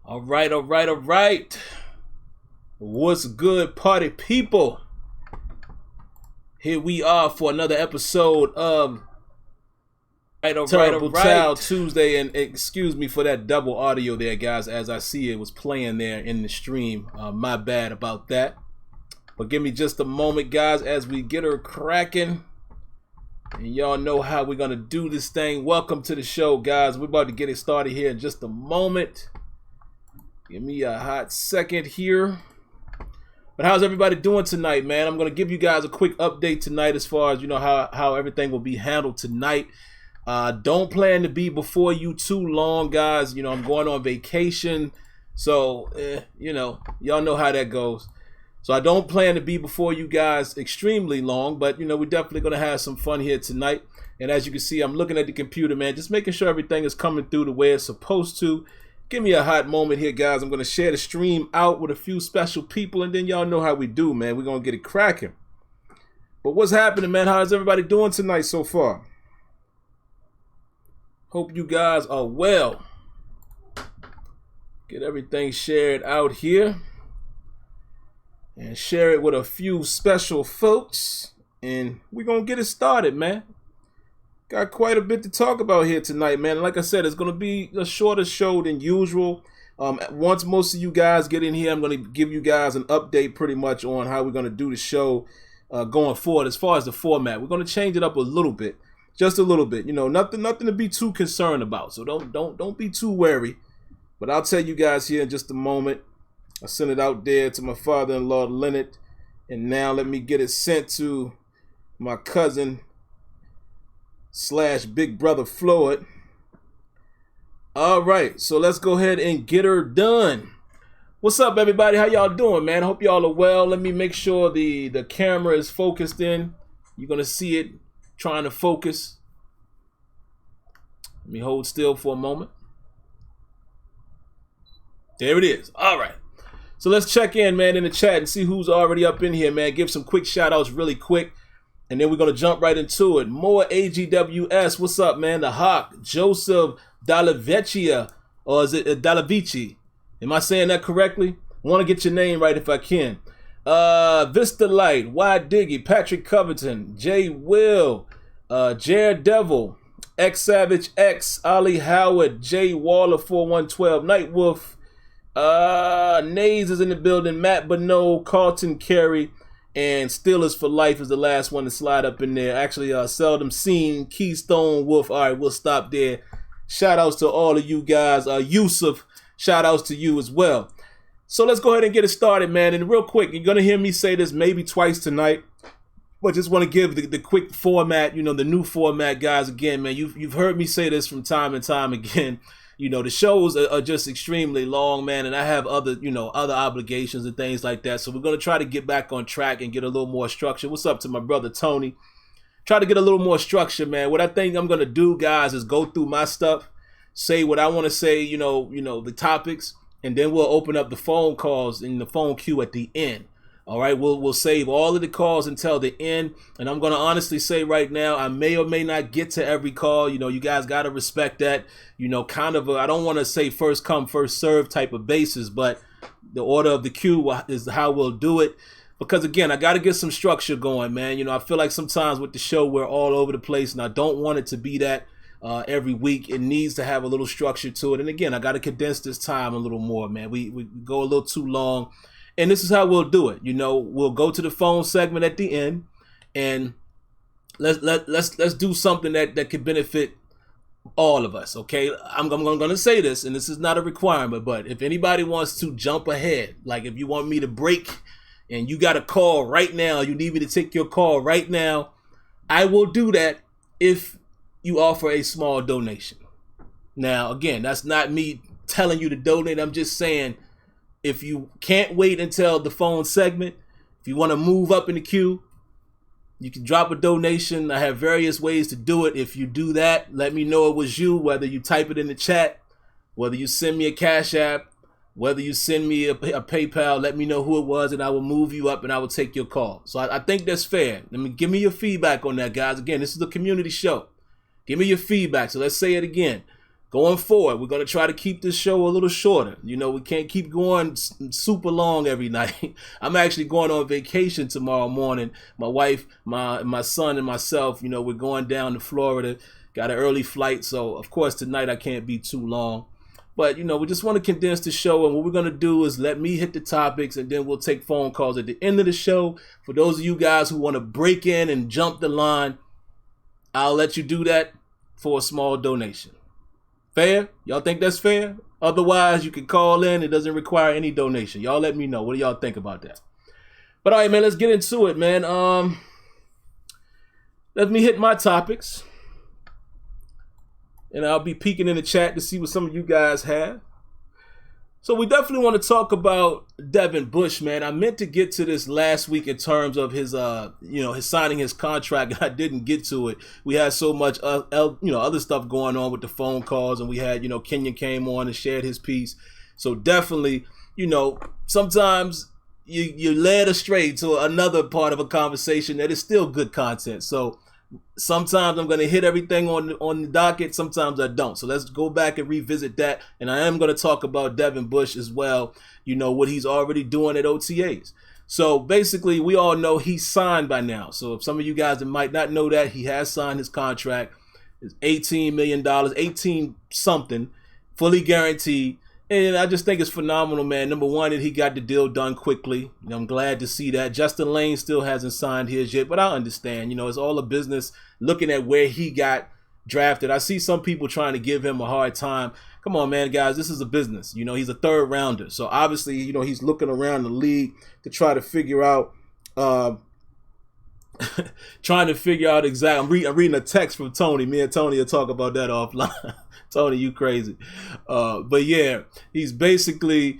All right, all right, all right. What's good, party people? Here we are for another episode of Terrible Child Tuesday. And excuse me for that double audio there, guys, as I see it was playing there in the stream. My bad about that. But give me just a moment, guys, as we get her cracking. And y'all know how we're going to do this thing. Welcome to the show, guys. We're about to get it started here in just a moment. Give me a hot second here. But how's everybody doing tonight, man? I'm going to give you guys a quick update tonight as far as, you know, how everything will be handled tonight. Don't plan to be before you too long, guys. You know, I'm going on vacation. So, you know, y'all know how that goes. So I don't plan to be before you guys extremely long, but, you know, we're definitely going to have some fun here tonight. And as you can see, I'm looking at the computer, man, just making sure everything is coming through the way it's supposed to. Give me a hot moment here, guys. I'm going to share the stream out with a few special people, and then y'all know how we do, man. We're going to get it cracking. But what's happening, man? How's everybody doing tonight so far? Hope you guys are well. Get everything shared out here. And share it with a few special folks. And we're going to get it started, man. Got quite a bit to talk about here tonight, man. And like I said, it's going to be a shorter show than usual. Once most of you guys get in here, I'm going to give you guys an update pretty much on how we're going to do the show going forward. As far as the format, we're going to change it up a little bit. Just a little bit. You know, nothing to be too concerned about. So don't be too wary. But I'll tell you guys here in just a moment. I sent it out there to my father-in-law, Leonard. And now let me get it sent to my cousin / big brother, Floyd. All right, so let's go ahead and get her done. What's up, everybody? How y'all doing, man? Hope y'all are well. Let me make sure the camera is focused in. You're going to see it trying to focus. Let me hold still for a moment. There it is. All right. So let's check in, man, in the chat and see who's already up in here, man. Give some quick shout outs really quick. And then we're going to jump right into it. More AGWS. What's up, man? The Hawk. Joseph Dalavecchia. Or is it Dalavici? Am I saying that correctly? I want to get your name right if I can. Vista Light. Y Diggy. Patrick Covington. Jay Will. Jared Devil. X Savage X. Ollie Howard. Jay Waller 4112. Nightwolf. Nays is in the building. Matt Bano, Carlton Carey, and Steelers for Life is the last one to slide up in there. Actually, seldom seen. Keystone Wolf. All right, we'll stop there. Shout outs to all of you guys. Yusuf, shout outs to you as well. So let's go ahead and get it started, man. And real quick, you're going to hear me say this maybe twice tonight, but just want to give the quick format, you know, the new format, guys. Again, man, you've heard me say this from time and time again. You know, the shows are just extremely long, man, and I have other obligations and things like that. So we're going to try to get back on track and get a little more structure. What's up to my brother, Tony? Try to get a little more structure, man. What I think I'm going to do, guys, is go through my stuff, say what I want to say, you know, the topics, and then we'll open up the phone calls in the phone queue at the end. All right, we'll save all of the calls until the end, and I'm going to honestly say right now, I may or may not get to every call. You know, you guys got to respect that, you know, kind of I don't want to say first come, first serve type of basis, but the order of the queue is how we'll do it. Because, again, I got to get some structure going, man. You know, I feel like sometimes with the show, we're all over the place, and I don't want it to be that every week. It needs to have a little structure to it. And, again, I got to condense this time a little more, man. We go a little too long. And this is how we'll do it. You know, we'll go to the phone segment at the end, and let's do something that could benefit all of us. Okay, I'm going to say this, and this is not a requirement, but if anybody wants to jump ahead, like if you want me to break, and you got a call right now, you need me to take your call right now, I will do that if you offer a small donation. Now, again, that's not me telling you to donate. I'm just saying, if you can't wait until the phone segment, if you want to move up in the queue, you can drop a donation. I have various ways to do it. If you do that, let me know it was you, whether you type it in the chat, whether you send me a Cash App, whether you send me a PayPal, let me know who it was, and I will move you up and I will take your call. So I think that's fair. Give me your feedback on that, guys. Again, this is a community show. Give me your feedback. So let's say it again. going forward, we're going to try to keep this show a little shorter. You know, we can't keep going super long every night. I'm actually going on vacation tomorrow morning. My wife, my son, and myself, you know, we're going down to Florida. Got an early flight, so of course tonight I can't be too long. But, you know, we just want to condense the show, and what we're going to do is let me hit the topics, and then we'll take phone calls at the end of the show. For those of you guys who want to break in and jump the line, I'll let you do that for a small donation. Fair? Y'all think that's fair? Otherwise, you can call in. It doesn't require any donation. Y'all let me know. What do y'all think about that? But all right, man, let's get into it, man. Let me hit my topics. And I'll be peeking in the chat to see what some of you guys have. So we definitely want to talk about Devin Bush, man. I meant to get to this last week in terms of his, his signing his contract, and I didn't get to it. We had so much, other stuff going on with the phone calls, and we had, Kenyon came on and shared his piece. So definitely, sometimes you're led astray to another part of a conversation that is still good content. So sometimes I'm going to hit everything on the docket. Sometimes I don't. So let's go back and revisit that. And I am going to talk about Devin Bush as well. What he's already doing at OTAs. So basically, we all know he's signed by now. So if some of you guys that might not know that, he has signed his contract. It's $18 million, 18 something, fully guaranteed. And I just think it's phenomenal, man. Number one, that he got the deal done quickly. I'm glad to see that. Justin Lane still hasn't signed his yet, but I understand. It's all a business looking at where he got drafted. I see some people trying to give him a hard time. Come on, man, guys. This is a business. He's a third rounder. So obviously, he's looking around the league to try to figure out exactly. I'm reading a text from Tony. Me and Tony will talk about that offline. Tony, you crazy. But yeah, he's basically,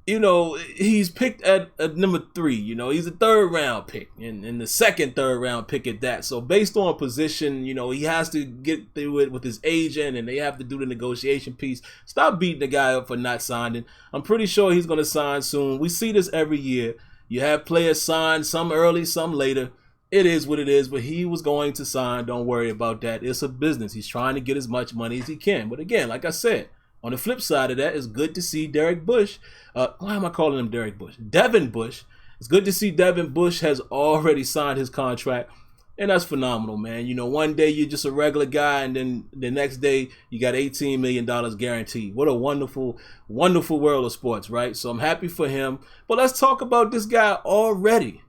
he's picked at number 3. He's a third round pick and the second third round pick at that. So based on position, he has to get through it with his agent, and they have to do the negotiation piece. Stop beating the guy up for not signing. I'm pretty sure he's going to sign soon. We see this every year. You have players sign, some early, some later. It is what it is, but he was going to sign. Don't worry about that. It's a business. He's trying to get as much money as he can. But again, like I said, on the flip side of that, it's good to see Derek Bush. Why am I calling him Derek Bush? Devin Bush. It's good to see Devin Bush has already signed his contract. And that's phenomenal, man. One day you're just a regular guy, and then the next day you got $18 million guaranteed. What a wonderful, wonderful world of sports, right? So I'm happy for him. But let's talk about this guy already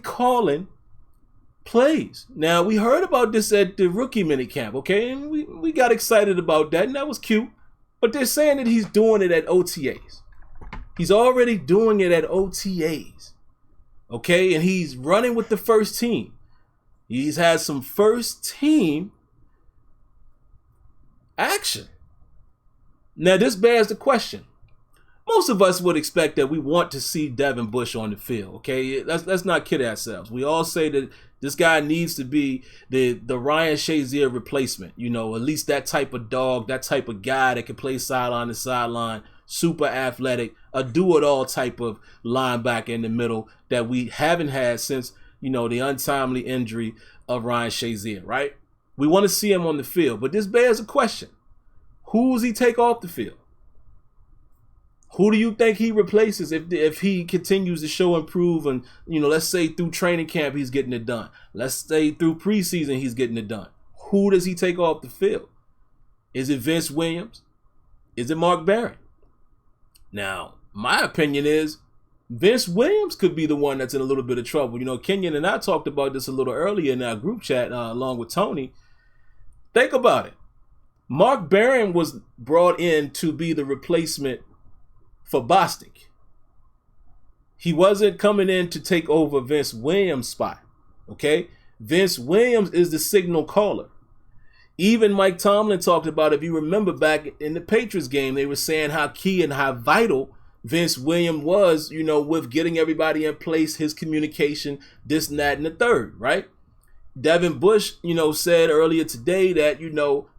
calling plays. Now, we heard about this at the rookie minicamp, okay? And we got excited about that, and that was cute. But they're saying that he's doing it at OTAs. He's already doing it at OTAs, okay? And he's running with the first team. He's had some first team action. Now, this bears the question. Most of us would expect that we want to see Devin Bush on the field, okay? Let's not kid ourselves. We all say that this guy needs to be the Ryan Shazier replacement, at least that type of dog, that type of guy that can play sideline to sideline, super athletic, a do-it-all type of linebacker in the middle that we haven't had since, the untimely injury of Ryan Shazier, right? We want to see him on the field, but this bears a question. Who does he take off the field? Who do you think he replaces if he continues to show improve and, let's say through training camp he's getting it done. Let's say through preseason he's getting it done. Who does he take off the field? Is it Vince Williams? Is it Mark Barron? Now, my opinion is Vince Williams could be the one that's in a little bit of trouble. Kenyon and I talked about this a little earlier in our group chat along with Tony. Think about it. Mark Barron was brought in to be the replacement for Bostic. He wasn't coming in to take over Vince Williams' spot, okay? Vince Williams is the signal caller. Even Mike Tomlin talked about, if you remember back in the Patriots game, they were saying how key and how vital Vince Williams was, with getting everybody in place, his communication, this and that and the third, right? Devin Bush, said earlier today that,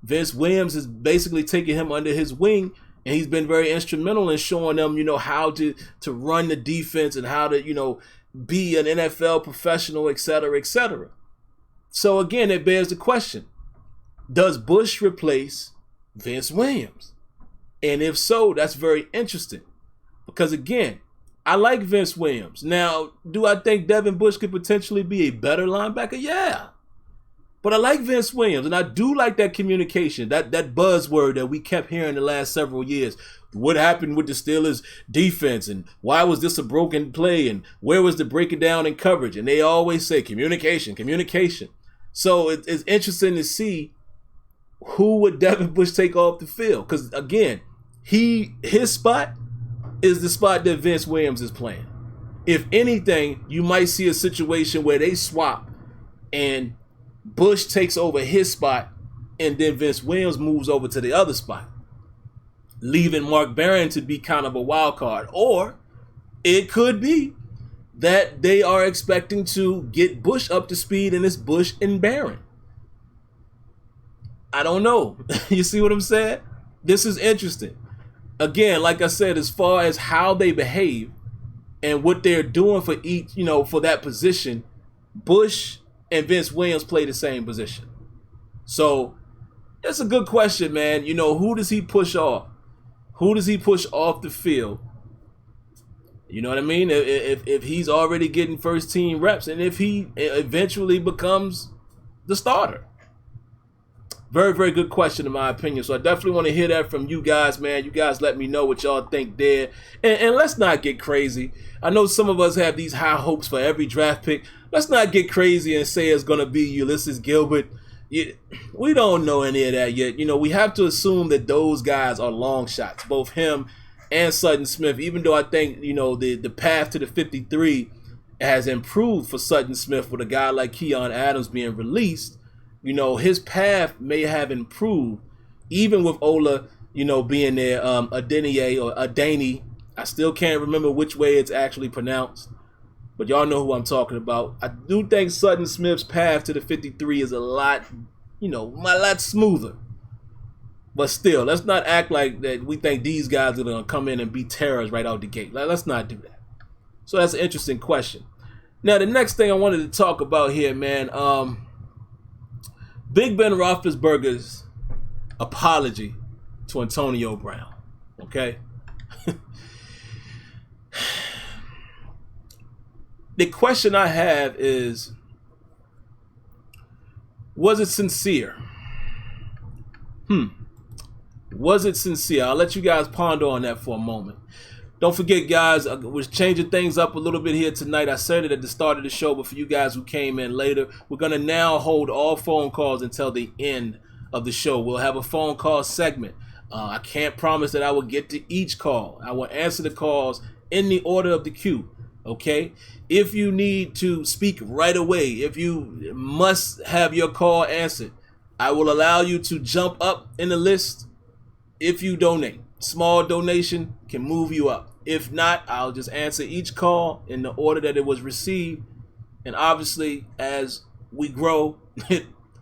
Vince Williams is basically taking him under his wing. And he's been very instrumental in showing them, how to run the defense and how to, be an NFL professional, et cetera, et cetera. So again, it bears the question. Does Bush replace Vince Williams? And if so, that's very interesting. Because again, I like Vince Williams. Now, do I think Devin Bush could potentially be a better linebacker? Yeah. But I like Vince Williams, and I do like that communication, that buzzword that we kept hearing the last several years. What happened with the Steelers defense, and why was this a broken play, and where was the breaking down in coverage? And they always say communication, communication. So it's interesting to see who would Devin Bush take off the field. Because again, his spot is the spot that Vince Williams is playing. If anything, you might see a situation where they swap and Bush takes over his spot and then Vince Williams moves over to the other spot, leaving Mark Barron to be kind of a wild card. Or it could be that they are expecting to get Bush up to speed and it's Bush and Barron. I don't know. You see what I'm saying? This is interesting. Again, like I said, as far as how they behave and what they're doing for each, for that position, Bush and Vince Williams play the same position. So it's a good question, man. Who does he push off? Who does he push off the field? You know what I mean? If he's already getting first team reps and if he eventually becomes the starter. Very, very good question in my opinion. So I definitely want to hear that from you guys, man. You guys let me know what y'all think there. And let's not get crazy. I know some of us have these high hopes for every draft pick. Let's not get crazy and say it's going to be Ulysses Gilbert. We don't know any of that yet. We have to assume that those guys are long shots, both him and Sutton Smith, even though I think, the path to the 53 has improved for Sutton Smith with a guy like Keon Adams being released. His path may have improved, even with Ola, being there, Adeniyi or Adeni. I still can't remember which way it's actually pronounced, but y'all know who I'm talking about. I do think Sutton Smith's path to the 53 is a lot smoother. But still, let's not act like that we think these guys are going to come in and be terrors right out the gate. Let's not do that. So that's an interesting question. Now, the next thing I wanted to talk about here, man, Big Ben Roethlisberger's apology to Antonio Brown, okay? The question I have is, was it sincere? Was it sincere? I'll let you guys ponder on that for a moment. Don't forget, guys, we're changing things up a little bit here tonight. I said it at the start of the show, but for you guys who came in later, we're going to now hold all phone calls until the end of the show. We'll have a phone call segment. I can't promise that I will get to each call. I will answer the calls in the order of the queue, okay? If you need to speak right away, if you must have your call answered, I will allow you to jump up in the list if you donate. Small donation can move you up. If not, I'll just answer each call in the order that it was received. And obviously, as we grow,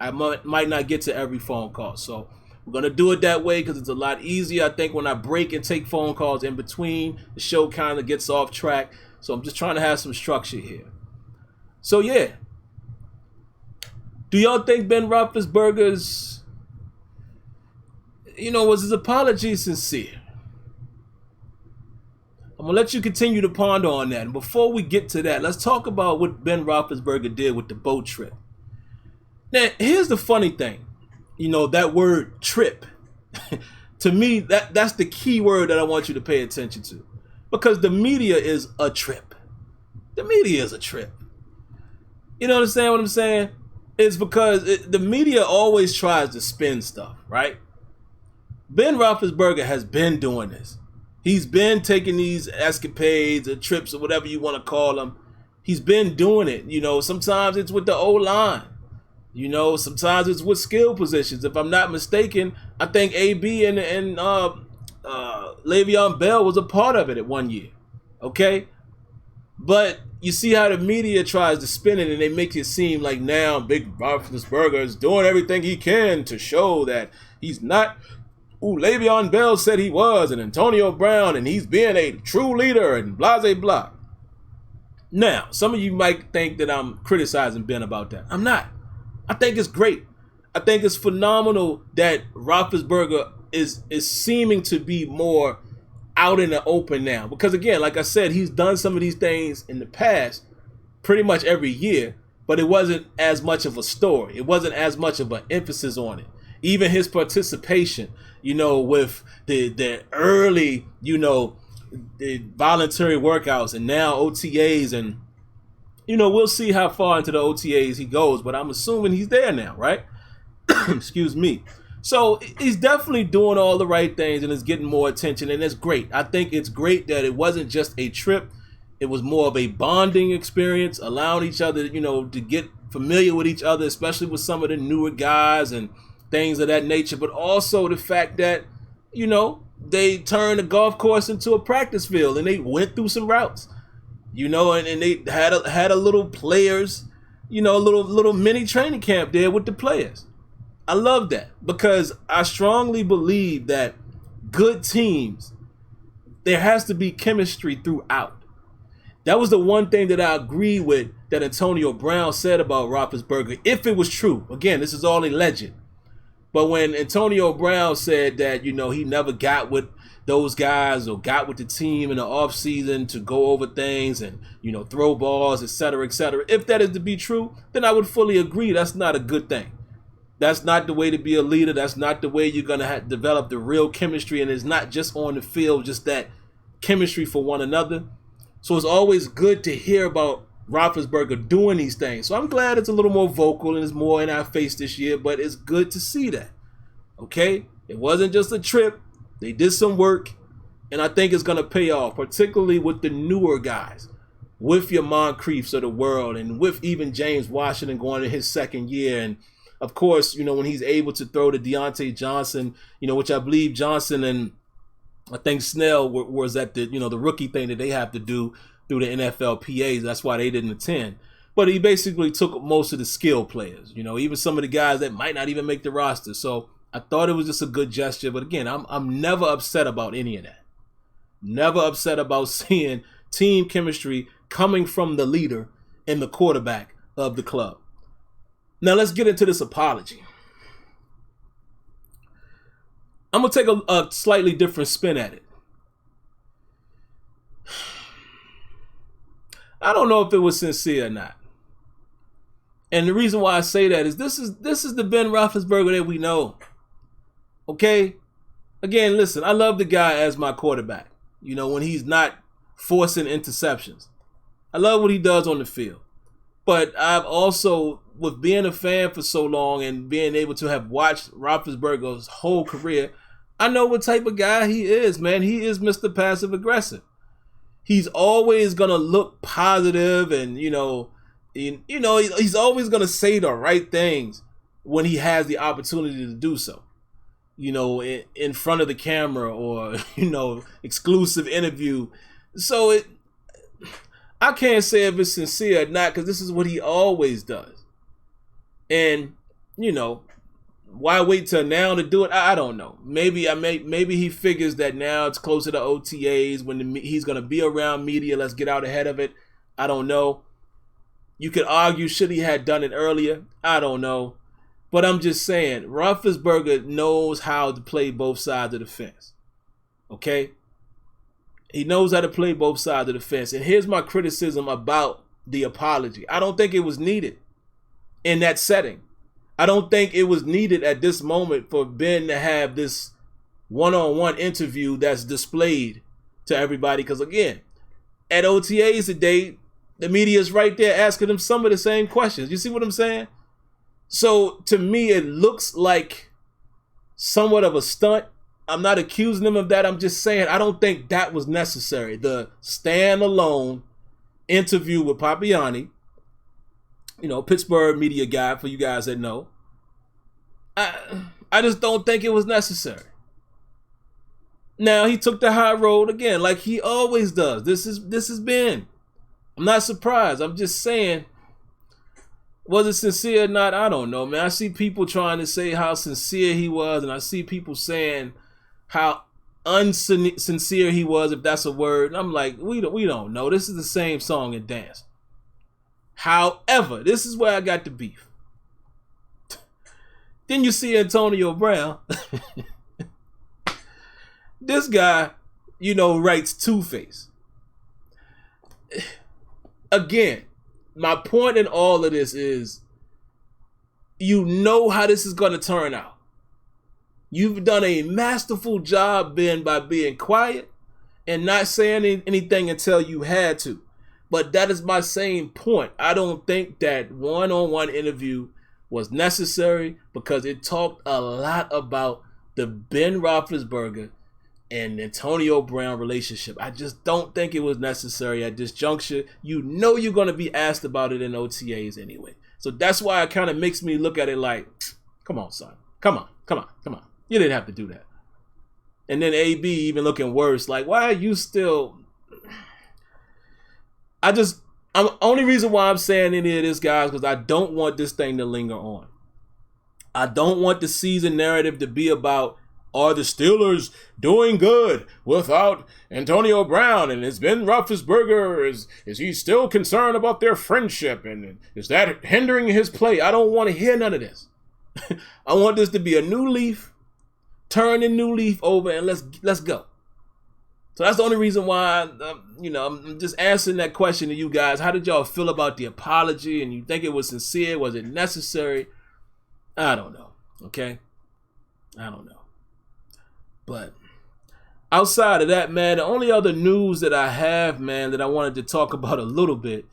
I might not get to every phone call. So we're going to do it that way because it's a lot easier. I think when I break and take phone calls in between, the show kind of gets off track. So I'm just trying to have some structure here. So yeah. Do y'all think Ben Roethlisberger's, was his apology sincere? I'm going to let you continue to ponder on that. And before we get to that, let's talk about what Ben Roethlisberger did with the boat trip. Now, here's the funny thing. That word trip, to me, that's the key word that I want you to pay attention to. Because the media is a trip. The media is a trip. You understand what I'm saying? It's because the media always tries to spin stuff, right? Ben Roethlisberger has been doing this. He's been taking these escapades or trips or whatever you want to call them. He's been doing it. Sometimes it's with the O-line. Sometimes it's with skill positions. If I'm not mistaken, I think AB and Le'Veon Bell was a part of it at one year. Okay? But you see how the media tries to spin it and they make it seem like now Big Roethlisberger is doing everything he can to show that he's not who Le'Veon Bell said he was, and Antonio Brown, and he's being a true leader, and blah, blah, blah. Now, some of you might think that I'm criticizing Ben about that. I'm not. I think it's great. I think it's phenomenal that Roethlisberger is seeming to be more out in the open now. Because again, like I said, he's done some of these things in the past pretty much every year, but it wasn't as much of a story. It wasn't as much of an emphasis on it. Even his participation, with the early, the voluntary workouts and now OTAs, and we'll see how far into the OTAs he goes, but I'm assuming he's there now, right? Excuse me. So he's definitely doing all the right things and is getting more attention, and it's great. I think it's great that it wasn't just a trip. It was more of a bonding experience, allowing each other, to get familiar with each other, especially with some of the newer guys and things of that nature. But also the fact that, they turned the golf course into a practice field and they went through some routes, and they had a little players, a little mini training camp there with the players. I love that, because I strongly believe that good teams, there has to be chemistry throughout. That was the one thing that I agree with that Antonio Brown said about Roethlisberger, if it was true. Again, this is all a legend. But when Antonio Brown said that, he never got with those guys or got with the team in the offseason to go over things and, throw balls, et cetera, if that is to be true, then I would fully agree that's not a good thing. That's not the way to be a leader. That's not the way you're going to develop the real chemistry. And it's not just on the field, just that chemistry for one another. So it's always good to hear about Roethlisberger doing these things. So I'm glad it's a little more vocal and it's more in our face this year, but it's good to see that. Okay? It wasn't just a trip. They did some work, and I think it's going to pay off, particularly with the newer guys, with your Moncriefs of the world, and with even James Washington going in his second year. And of course, when he's able to throw to Deontay Johnson, which I believe Johnson and I think Snell was at the, the rookie thing that they have to do through the NFLPAs. That's why they didn't attend. But he basically took most of the skill players, even some of the guys that might not even make the roster. So I thought it was just a good gesture. But again, I'm never upset about any of that. Never upset about seeing team chemistry coming from the leader and the quarterback of the club. Now let's get into this apology. I'm going to take a slightly different spin at it. I don't know if it was sincere or not. And the reason why I say that is this is the Ben Roethlisberger that we know. Okay? Again, listen, I love the guy as my quarterback. When he's not forcing interceptions. I love what he does on the field. But I've also, with being a fan for so long and being able to have watched Roethlisberger's whole career, I know what type of guy he is, man. He is Mr. Passive Aggressive. He's always going to look positive and, he's always going to say the right things when he has the opportunity to do so. In front of the camera or, exclusive interview. So I can't say if it's sincere or not, because this is what he always does. And, why wait till now to do it? I don't know. Maybe he figures that now it's closer to OTAs when he's going to be around media. Let's get out ahead of it. I don't know. You could argue, should he have done it earlier? I don't know. But I'm just saying, Roethlisberger knows how to play both sides of the fence. Okay? He knows how to play both sides of the fence. And here's my criticism about the apology. I don't think it was needed in that setting. I don't think it was needed at this moment for Ben to have this one-on-one interview that's displayed to everybody. Because again, at OTAs today, the media is right there asking him some of the same questions. You see what I'm saying? So to me, it looks like somewhat of a stunt. I'm not accusing him of that. I'm just saying I don't think that was necessary. The standalone interview with Papiani, Pittsburgh media guy, for you guys that know. I just don't think it was necessary. Now, he took the high road again, like he always does. This has been. I'm not surprised. I'm just saying, was it sincere or not? I don't know, man. I see people trying to say how sincere he was, and I see people saying how unsincere he was, if that's a word. And I'm like, we don't know. This is the same song and dance. However, this is where I got the beef. Then you see Antonio Brown this guy, writes Two-Face. Again, my point in all of this is, how this is going to turn out. You've done a masterful job, Ben, by being quiet and not saying anything until you had to. But that is my same point. I don't think that one-on-one interview was necessary because it talked a lot about the Ben Roethlisberger and Antonio Brown relationship. I just don't think it was necessary at this juncture. You're going to be asked about it in OTAs anyway. So that's why it kind of makes me look at it like, come on, son. Come on. You didn't have to do that. And then AB even looking worse. Like, why are you still... only reason why I'm saying any of this, guys, because I don't want this thing to linger on. I don't want the season narrative to be about, are the Steelers doing good without Antonio Brown? And is Ben Roethlisberger, is he still concerned about their friendship? And is that hindering his play? I don't want to hear none of this. I want this to be a new leaf. Turn the new leaf over and let's go. So that's the only reason why, I'm just answering that question to you guys. How did y'all feel about the apology? And you think it was sincere? Was it necessary? I don't know. Okay? I don't know. But outside of that, man, the only other news that I have, man, that I wanted to talk about a little bit,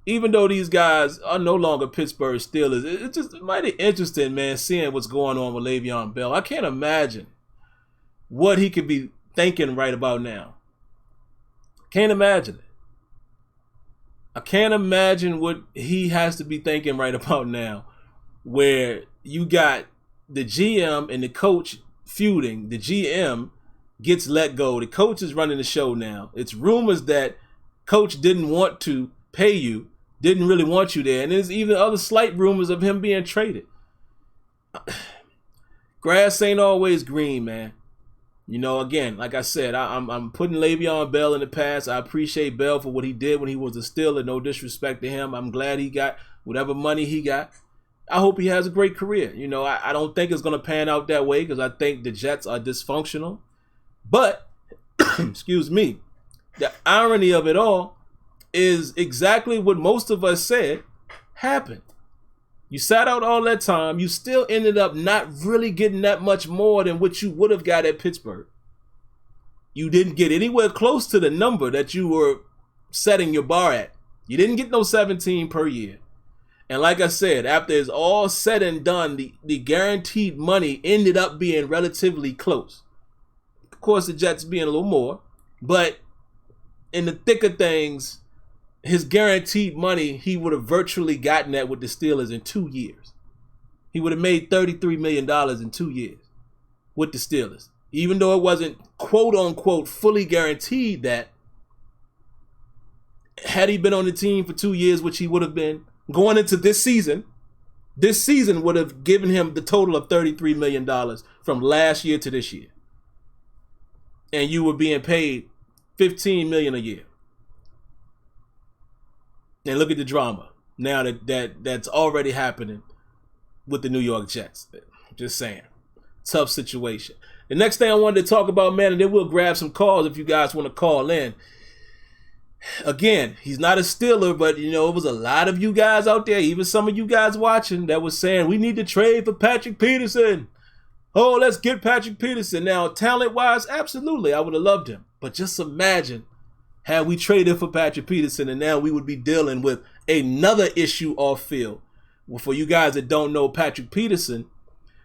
even though these guys are no longer Pittsburgh Steelers, it's just mighty interesting, man, seeing what's going on with Le'Veon Bell. I can't imagine what he could be thinking right about now. Can't imagine it. I can't imagine what he has to be thinking right about now, where you got the GM and the coach feuding. The GM gets let go. The coach is running the show now. It's rumors that coach didn't want to pay you, didn't really want you there. And there's even other slight rumors of him being traded. Grass ain't always green, man. Again, like I said, I'm putting Le'Veon Bell in the past. I appreciate Bell for what he did when he was a Steeler. No disrespect to him. I'm glad he got whatever money he got. I hope he has a great career. I don't think it's going to pan out that way because I think the Jets are dysfunctional. But, excuse me, the irony of it all is exactly what most of us said happened. You sat out all that time. You still ended up not really getting that much more than what you would have got at Pittsburgh. You didn't get anywhere close to the number that you were setting your bar at. You didn't get no 17 per year. And like I said, after it's all said and done, the guaranteed money ended up being relatively close. Of course, the Jets being a little more. But in the thick of things, his guaranteed money, he would have virtually gotten that with the Steelers in 2 years. He would have made $33 million in 2 years with the Steelers. Even though it wasn't quote-unquote fully guaranteed that, had he been on the team for 2 years, which he would have been, going into this season would have given him the total of $33 million from last year to this year. And you were being paid $15 million a year. And look at the drama now that's already happening with the New York Jets. Just saying. Tough situation. The next thing I wanted to talk about, man, and then we'll grab some calls if you guys want to call in. Again, he's not a Steeler, but, it was a lot of you guys out there, even some of you guys watching, that was saying, we need to trade for Patrick Peterson. Oh, let's get Patrick Peterson. Now, talent-wise, absolutely, I would have loved him. But just imagine had we traded for Patrick Peterson, and now we would be dealing with another issue off field. Well, for you guys that don't know, Patrick Peterson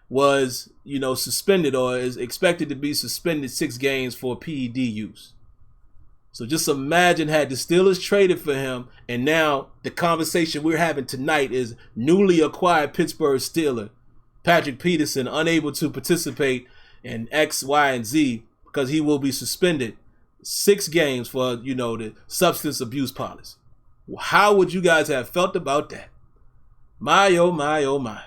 was, suspended or is expected to be suspended 6 games for PED use. So just imagine had the Steelers traded for him, and now the conversation we're having tonight is newly acquired Pittsburgh Steeler, Patrick Peterson, unable to participate in X, Y, and Z because he will be suspended 6 games for, the substance abuse policy. How would you guys have felt about that? My, oh my, oh my.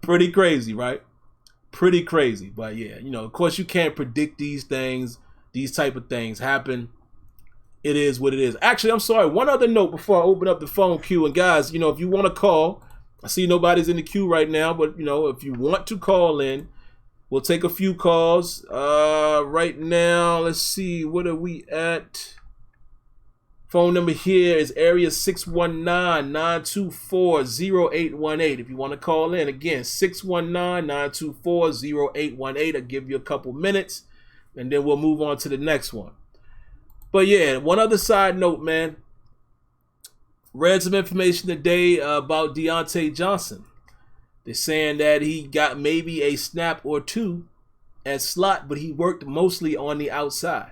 Pretty crazy, right? Pretty crazy. But yeah, of course you can't predict these things. These type of things happen. It is what it is. Actually, I'm sorry. One other note before I open up the phone queue. And guys, if you want to call, I see nobody's in the queue right now, but if you want to call in, We'll take a few calls. Right now, let's see. What are we at? Phone number here is area 619-924-0818. If you want to call in, again, 619-924-0818. I'll give you a couple minutes, and then we'll move on to the next one. But yeah, one other side note, man. Read some information today about Deontay Johnson. They're saying that he got maybe a snap or two at slot, but he worked mostly on the outside.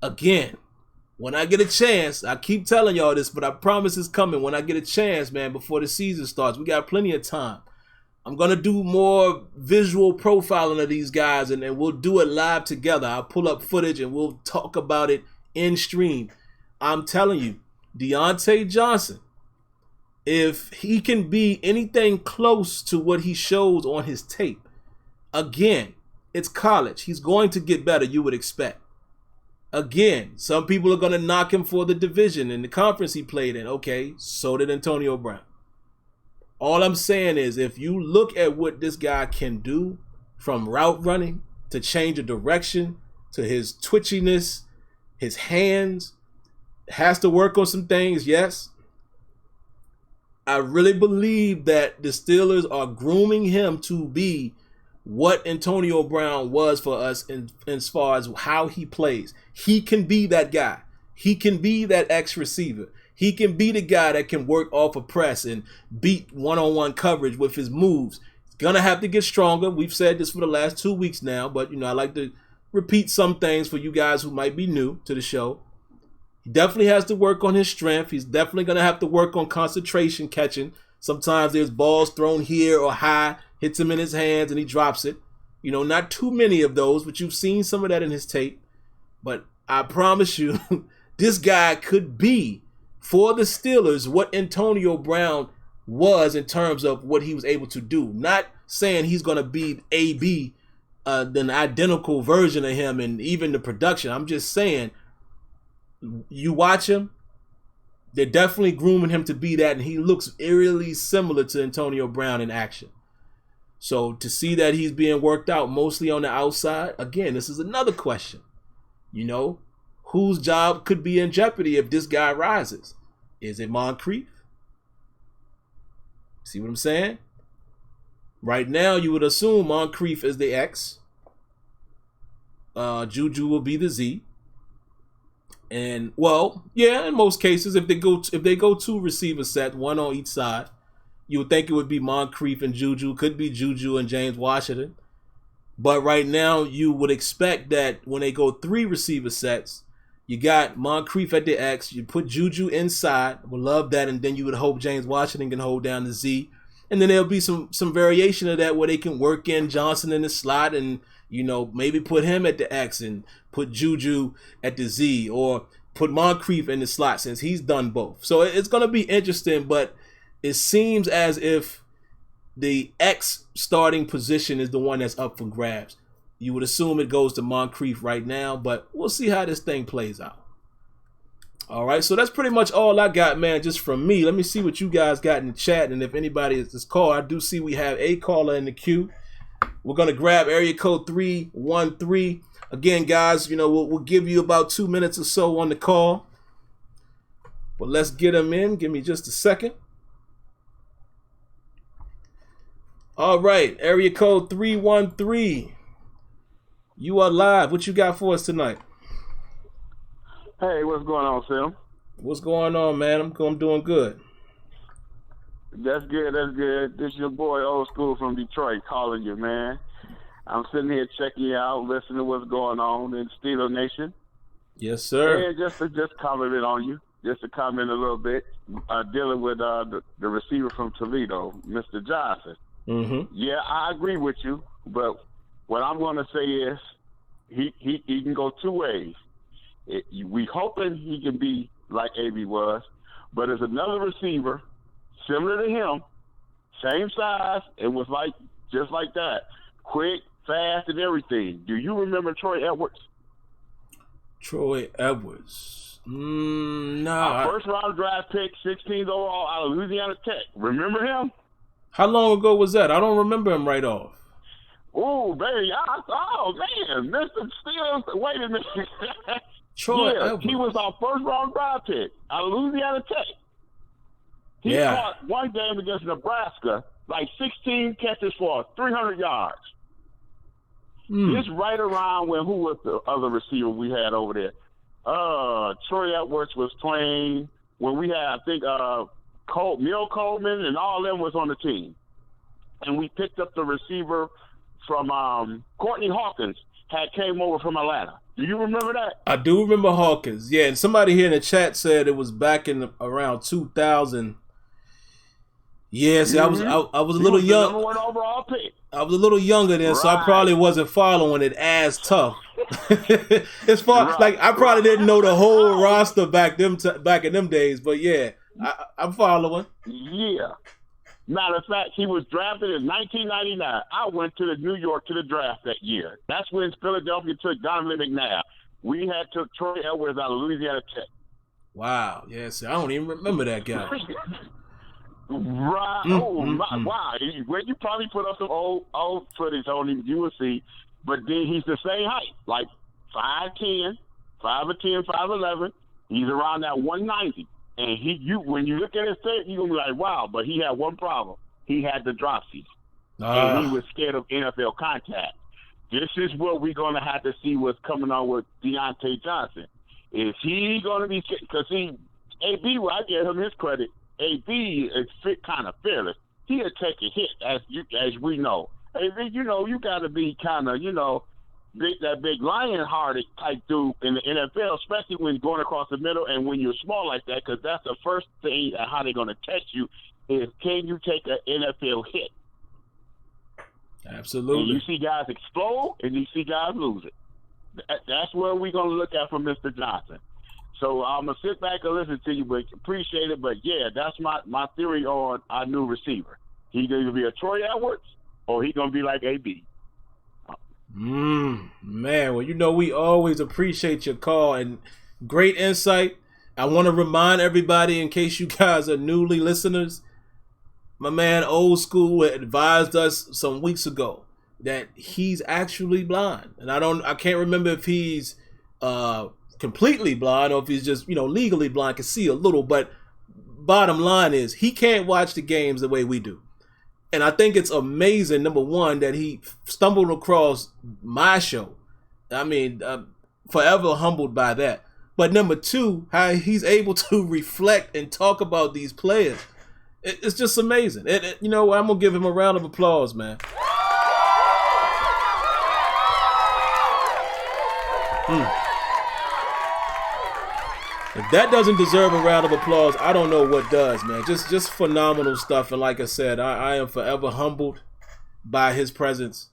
Again, when I get a chance, I keep telling y'all this, but I promise it's coming. When I get a chance, man, before the season starts, we got plenty of time. I'm going to do more visual profiling of these guys, and we'll do it live together. I'll pull up footage, and we'll talk about it in stream. I'm telling you, Deontay Johnson, if he can be anything close to what he shows on his tape, again, it's college. He's going to get better, you would expect. Again, some people are going to knock him for the division and the conference he played in. Okay, so did Antonio Brown. All I'm saying is, if you look at what this guy can do, from route running to change of direction to his twitchiness, his hands, has to work on some things, yes. I really believe that the Steelers are grooming him to be what Antonio Brown was for us as far as how he plays. He can be that guy. He can be that X receiver. He can be the guy that can work off a press and beat one-on-one coverage with his moves. He's going to have to get stronger. We've said this for the last 2 weeks now, but I like to repeat some things for you guys who might be new to the show. He definitely has to work on his strength. He's definitely going to have to work on concentration catching. Sometimes there's balls thrown here or high, hits him in his hands, and he drops it. Not too many of those, but you've seen some of that in his tape. But I promise you, this guy could be, for the Steelers, what Antonio Brown was in terms of what he was able to do. Not saying he's going to be AB, an identical version of him, and even the production. I'm just saying, you watch him, they're definitely grooming him to be that, and he looks eerily similar to Antonio Brown in action. So to see that he's being worked out mostly on the outside, again, this is another question. Whose job could be in jeopardy if this guy rises? Is it Moncrief? See what I'm saying? Right now, you would assume Moncrief is the X. Juju will be the Z. And, well, yeah, in most cases, if they go 2 receiver sets, one on each side, you would think it would be Moncrief and Juju. Could be Juju and James Washington. But right now, you would expect that when they go 3 receiver sets, you got Moncrief at the X, you put Juju inside, would love that, and then you would hope James Washington can hold down the Z. And then there'll be some variation of that where they can work in Johnson in the slot and, maybe put him at the X and put Juju at the Z, or put Moncrief in the slot since he's done both. So it's going to be interesting, but it seems as if the X starting position is the one that's up for grabs. You would assume it goes to Moncrief right now, but we'll see how this thing plays out. All right, so that's pretty much all I got, man, just from me. Let me see what you guys got in the chat, and if anybody is this call, I do see we have a caller in the queue. We're going to grab area code 313. Again, guys, we'll give you about 2 minutes or so on the call. But let's get them in. Give me just a second. All right, area code 313. You are live. What you got for us tonight? Hey, what's going on, Sim? What's going on, man? I'm doing good. That's good. This is your boy, Old School from Detroit, calling you, man. I'm sitting here checking you out, listening to what's going on in Steelers Nation. Yes, sir. And just comment on you, just to comment a little bit, dealing with the receiver from Toledo, Mr. Johnson. Mm-hmm. Yeah, I agree with you, but what I'm going to say is he can go 2 ways. We hoping he can be like AB was, but there's another receiver similar to him, same size, and was just like that, quick, fast, and everything. Do you remember Troy Edwards? Troy Edwards? No. Our first round draft pick, 16th overall out of Louisiana Tech. Remember him? How long ago was that? I don't remember him right off. Oh, baby. Oh, man. Mr. Steelers. Wait a minute. Troy Edwards. He was our first-round draft pick out of Louisiana Tech. He caught one game against Nebraska, like 16 catches for 300 yards. It's right around when, who was the other receiver we had over there? Troy Edwards was playing when we had, I think, Neil Coleman and all them was on the team. And we picked up the receiver from Courtney Hawkins came over from Atlanta. Do you remember that? I do remember Hawkins. Yeah, and somebody here in the chat said it was back in around 2000. Yeah, see, I was a little young. Number one overall pick. I was a little younger then, so I probably wasn't following it as tough. As far like I probably didn't know the whole roster back in them days, but yeah, I'm following. Yeah. Matter of fact, he was drafted in 1999. I went to New York to the draft that year. That's when Philadelphia took Donovan McNabb. We took Troy Edwards out of Louisiana Tech. Wow. Yeah, see, I don't even remember that guy. Right. Wow. When you probably put up some old footage on him, you will see. But then he's the same height, like 5'10", 5'11". He's around that 190. And when you look at his tape, you're gonna be like, wow. But he had one problem. He had the dropsies, and he was scared of NFL contact. This is what we're gonna have to see what's coming on with Deontay Johnson. Is he gonna be? Because AB, well, I give him his credit. AB is kind of fearless. He'll take a hit, as we know. AB, you got to be kind of, that big lion-hearted type dude in the NFL, especially when you're going across the middle and when you're small like that, because that's the first thing how they're going to test you is, can you take an NFL hit? Absolutely. And you see guys explode, and you see guys lose it. That's where we're going to look at from Mr. Johnson. So I'm going to sit back and listen to you, but appreciate it. But, yeah, that's my theory on our new receiver. He's going to be a Troy Edwards or he's going to be like AB. Man, well, we always appreciate your call and great insight. I want to remind everybody, in case you guys are newly listeners, my man Old School advised us some weeks ago that he's actually blind. And I can't remember if he's completely blind or if he's just, legally blind, can see a little, but bottom line is he can't watch the games the way we do. And I think it's amazing, number one, that he stumbled across my show. I mean, forever humbled by that. But number two, how he's able to reflect and talk about these players. It's just amazing. I'm going to give him a round of applause, man. If that doesn't deserve a round of applause, I don't know what does, man. Just phenomenal stuff. And like I said, I am forever humbled by his presence.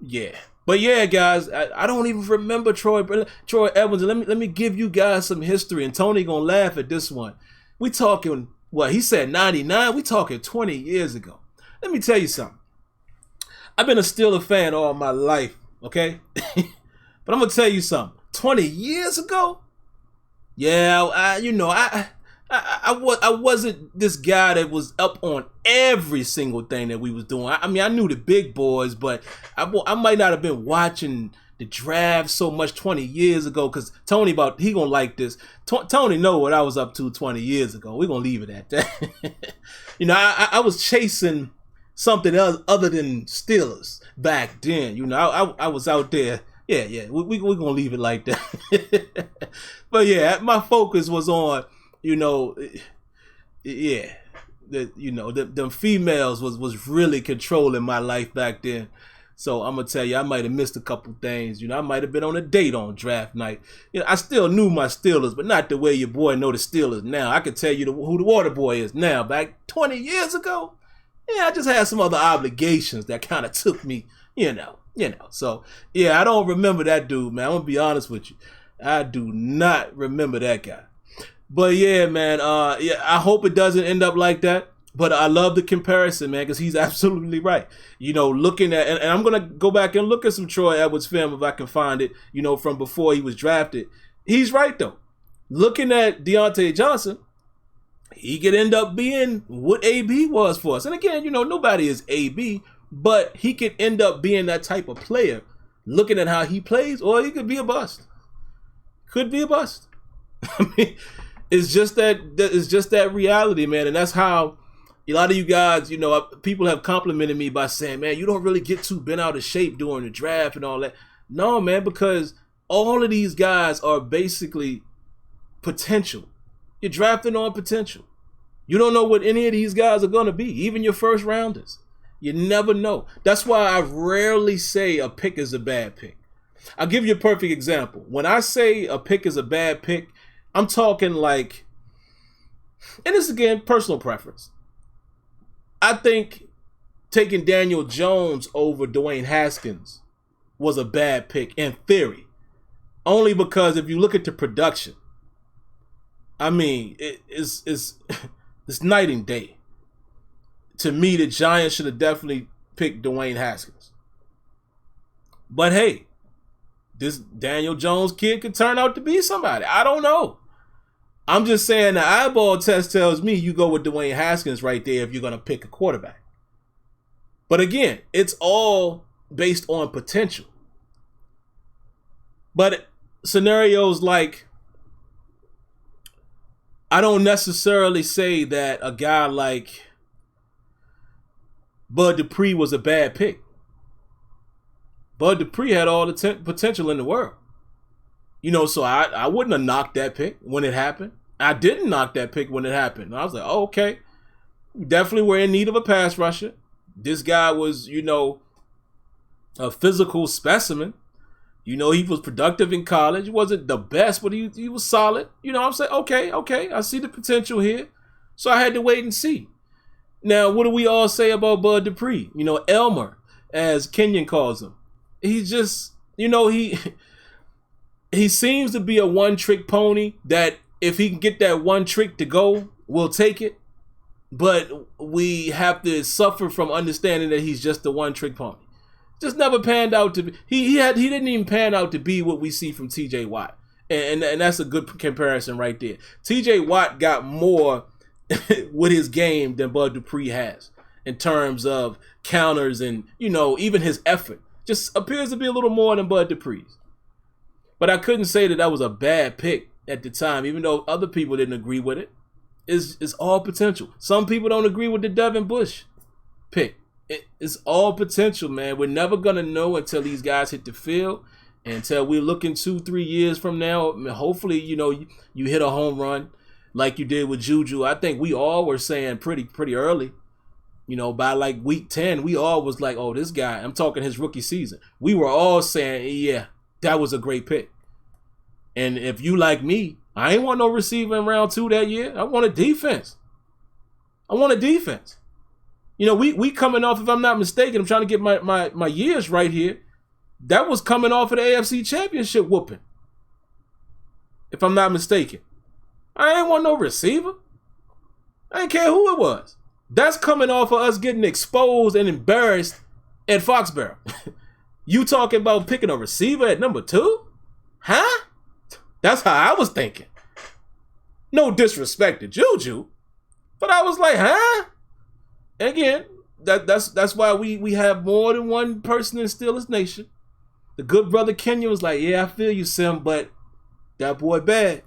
Yeah. But yeah, guys, I don't even remember Troy Evans. Let me give you guys some history. And Tony gonna laugh at this one. We talking, he said 99? We talking 20 years ago. Let me tell you something. I've been a Steelers fan all my life, okay? But I'm gonna tell you something. 20 years ago? Yeah, I wasn't this guy that was up on every single thing that we was doing. I mean, I knew the big boys, but I might not have been watching the draft so much 20 years ago, because Tony, he gonna like this. Tony know what I was up to 20 years ago. We're gonna leave it at that. I was chasing something else other than Steelers back then. I was out there. Yeah, we're going to leave it like that. But yeah, my focus was on, them females was really controlling my life back then. So I'm going to tell you, I might have missed a couple things. I might have been on a date on draft night. I still knew my Steelers, but not the way your boy know the Steelers now. I can tell you who the water boy is now. Back 20 years ago, I just had some other obligations that kind of took me, So, yeah, I don't remember that dude, man. I'm going to be honest with you. I do not remember that guy. But, yeah, man, I hope it doesn't end up like that. But I love the comparison, man, because he's absolutely right. Looking at, and I'm going to go back and look at some Troy Edwards film if I can find it, from before he was drafted. He's right, though. Looking at Deontay Johnson, he could end up being what AB was for us. And again, nobody is AB. But he could end up being that type of player, looking at how he plays, or he could be a bust. Could be a bust. I mean, it's just that reality, man. And that's how a lot of you guys, people have complimented me by saying, man, you don't really get too bent out of shape during the draft and all that. No, man, because all of these guys are basically potential. You're drafting on potential. You don't know what any of these guys are going to be, even your first rounders. You never know. That's why I rarely say a pick is a bad pick. I'll give you a perfect example. When I say a pick is a bad pick, I'm talking like, and this again, personal preference. I think taking Daniel Jones over Dwayne Haskins was a bad pick in theory. Only because if you look at the production, I mean, it's night and day. To me, the Giants should have definitely picked Dwayne Haskins. But hey, this Daniel Jones kid could turn out to be somebody. I don't know. I'm just saying the eyeball test tells me you go with Dwayne Haskins right there if you're going to pick a quarterback. But again, it's all based on potential. But scenarios like, I don't necessarily say that a guy like Bud Dupree was a bad pick. Bud Dupree had all the potential in the world. So I wouldn't have knocked that pick when it happened. I didn't knock that pick when it happened. I was like, oh, okay. Definitely we're in need of a pass rusher. This guy was, a physical specimen. He was productive in college. He wasn't the best, but he was solid. I'm saying, okay, I see the potential here. So I had to wait and see. Now, what do we all say about Bud Dupree? Elmer, as Kenyon calls him. He's just, he seems to be a one-trick pony that if he can get that one trick to go, we'll take it. But we have to suffer from understanding that he's just a one-trick pony. Just never panned out to be. He didn't even pan out to be what we see from T.J. Watt. And that's a good comparison right there. T.J. Watt got more with his game than Bud Dupree has in terms of counters and, even his effort. Just appears to be a little more than Bud Dupree's. But I couldn't say that was a bad pick at the time, even though other people didn't agree with it. It's all potential. Some people don't agree with the Devin Bush pick. It's all potential, man. We're never going to know until these guys hit the field, until we're looking 2-3 years from now. Hopefully, you hit a home run like you did with Juju. I think we all were saying pretty early, by like week 10, we all was like, oh, this guy, I'm talking his rookie season. We were all saying, yeah, that was a great pick. And if you like me, I ain't want no receiver in round 2 that year. I want a defense. We coming off, if I'm not mistaken, I'm trying to get my years right here. That was coming off of the AFC Championship whooping. If I'm not mistaken. I ain't want no receiver. I didn't care who it was. That's coming off of us getting exposed and embarrassed at Foxborough. You talking about picking a receiver at number 2? Huh? That's how I was thinking. No disrespect to Juju, but I was like, huh? And again, that's why we have more than one person in Steelers Nation. The good brother Kenyon was like, yeah, I feel you, Sim, but that boy bad.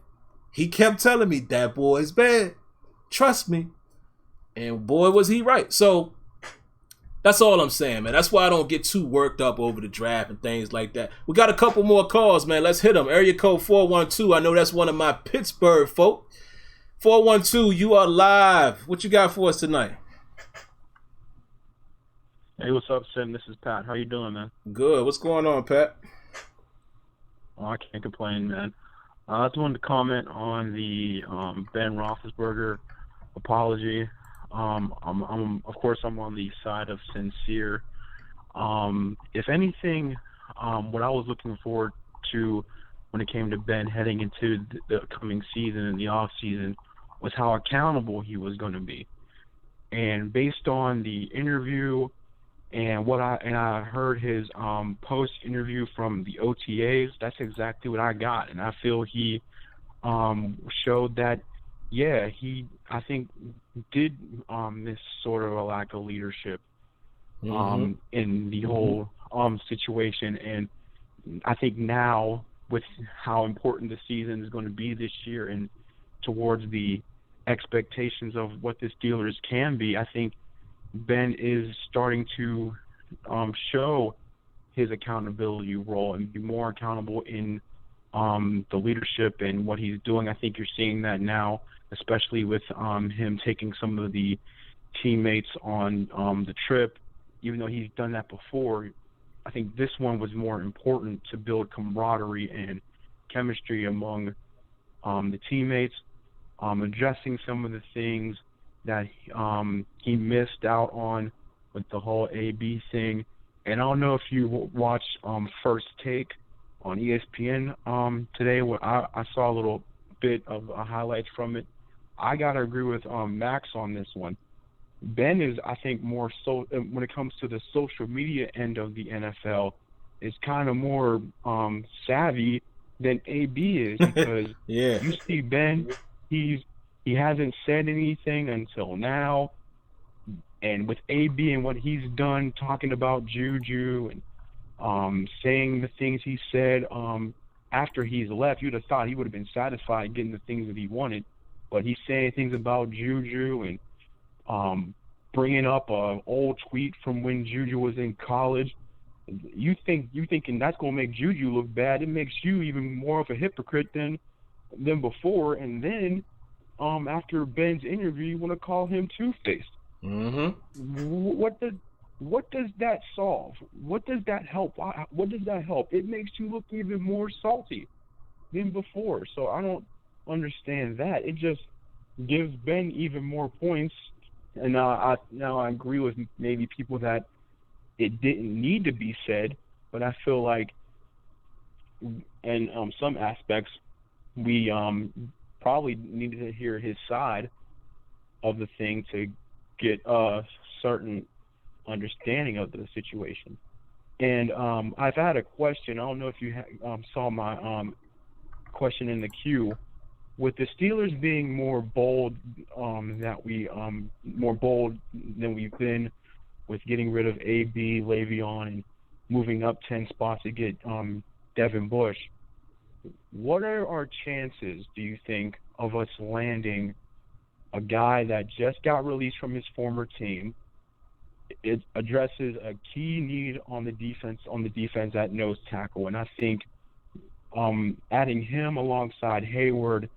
He kept telling me that boy's bad. Trust me. And boy, was he right. So that's all I'm saying, man. That's why I don't get too worked up over the draft and things like that. We got a couple more calls, man. Let's hit them. Area code 412. I know that's one of my Pittsburgh folk. 412, you are live. What you got for us tonight? Hey, what's up, Sim? This is Pat. How you doing, man? Good. What's going on, Pat? Oh, I can't complain, man. I just wanted to comment on the Ben Roethlisberger apology. Of course, I'm on the side of sincere. If anything, what I was looking forward to when it came to Ben heading into the coming season and the off season was how accountable he was going to be. And based on the interview and I heard his post interview from the OTAs, that's exactly what I got. And I feel he showed that, I think did miss sort of a lack of leadership in the whole situation. And I think now, with how important the season is going to be this year and towards the expectations of what the Steelers can be, I think Ben is starting to show his accountability role and be more accountable in the leadership and what he's doing. I think you're seeing that now, especially with him taking some of the teammates on the trip. Even though he's done that before, I think this one was more important to build camaraderie and chemistry among the teammates, addressing some of the things that he missed out on with the whole AB thing. And I don't know if you watched First Take on ESPN today. Where I saw a little bit of highlights from it. I got to agree with Max on this one. Ben is, I think, more so when it comes to the social media end of the NFL, is kind of more savvy than AB is, because you see Ben, he hasn't said anything until now, and with AB and what he's done, talking about Juju and saying the things he said after he's left, you'd have thought he would have been satisfied getting the things that he wanted, but he's saying things about Juju and bringing up an old tweet from when Juju was in college. You thinking that's gonna make Juju look bad? It makes you even more of a hypocrite than before. And then after Ben's interview, you want to call him two-faced. What does that solve? What does that help? What does that help? It makes you look even more salty than before. So I don't understand that. It just gives Ben even more points. And now I agree with maybe people that it didn't need to be said, but I feel like in some aspects we probably needed to hear his side of the thing to get a certain understanding of the situation. And I've had a question. I don't know if you saw my question in the queue. With the Steelers being more bold more bold than we've been with getting rid of AB, Le'Veon, and moving up 10 spots to get Devin Bush, what are our chances, do you think, of us landing a guy that just got released from his former team? It addresses a key need on the defense at nose tackle, and I think adding him alongside Hayward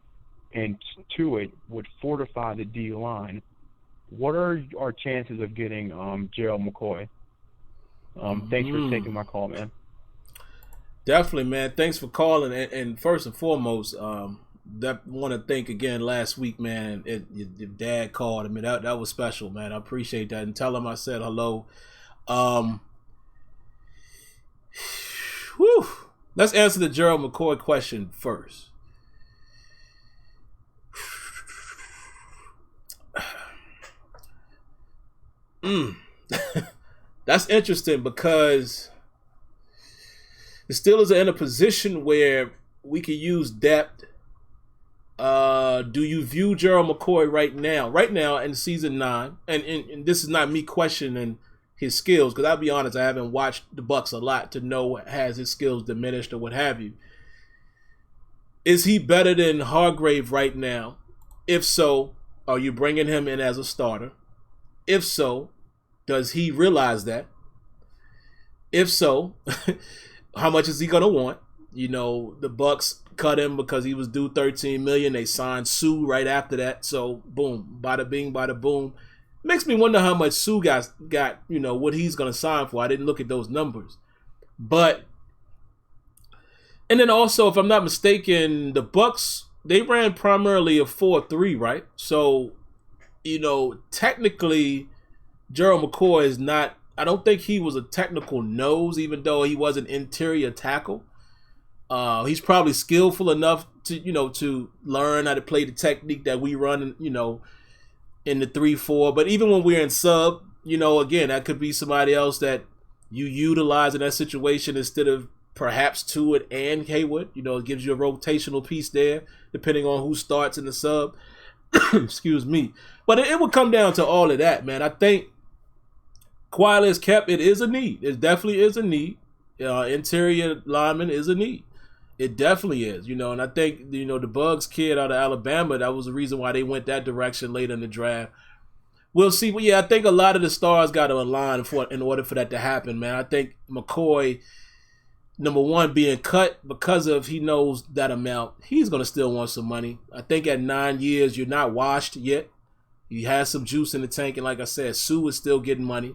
and to it would fortify the D line. What are our chances of getting Gerald McCoy? Thanks for taking my call, man. Definitely, man. Thanks for calling. And first and foremost, that want to thank again last week, man. Your dad called. I mean, that was special, man. I appreciate that. And tell him I said hello. Whew. Let's answer the Gerald McCoy question first. That's interesting because the Steelers are in a position where we can use depth. Do you view Gerald McCoy right now in season 9? And this is not me questioning his skills, because I'll be honest, I haven't watched the Bucs a lot to know has his skills diminished or what have you. Is he better than Hargrave right now? If so, are you bringing him in as a starter? If so, does he realize that? If so, how much is he gonna want? You know, the Bucs cut him because he was due $13 million. They signed Sue right after that. So boom, bada bing, bada boom. Makes me wonder how much Sue got, you know, what he's gonna sign for. I didn't look at those numbers. But and then also, if I'm not mistaken, the Bucs, they ran primarily a 4-3, right? So, you know, technically Gerald McCoy is not, I don't think he was a technical nose, even though he was an interior tackle. He's probably skillful enough to, you know, to learn how to play the technique that we run, you know, in the 3-4. But even when we're in sub, you know, again, that could be somebody else that you utilize in that situation instead of perhaps Tuitt and Haywood. You know, it gives you a rotational piece there, depending on who starts in the sub. Excuse me. But it would come down to all of that, man. I think quietly as kept, it is a need. It definitely is a need. Interior lineman is a need. It definitely is, and I think, the Bugs kid out of Alabama, that was the reason why they went that direction later in the draft. We'll see. But yeah, I think a lot of the stars got to align in order for that to happen, man. I think McCoy, number one, being cut because of he knows that amount, he's going to still want some money. I think at 9 years, you're not washed yet. He has some juice in the tank, and like I said, Sue is still getting money.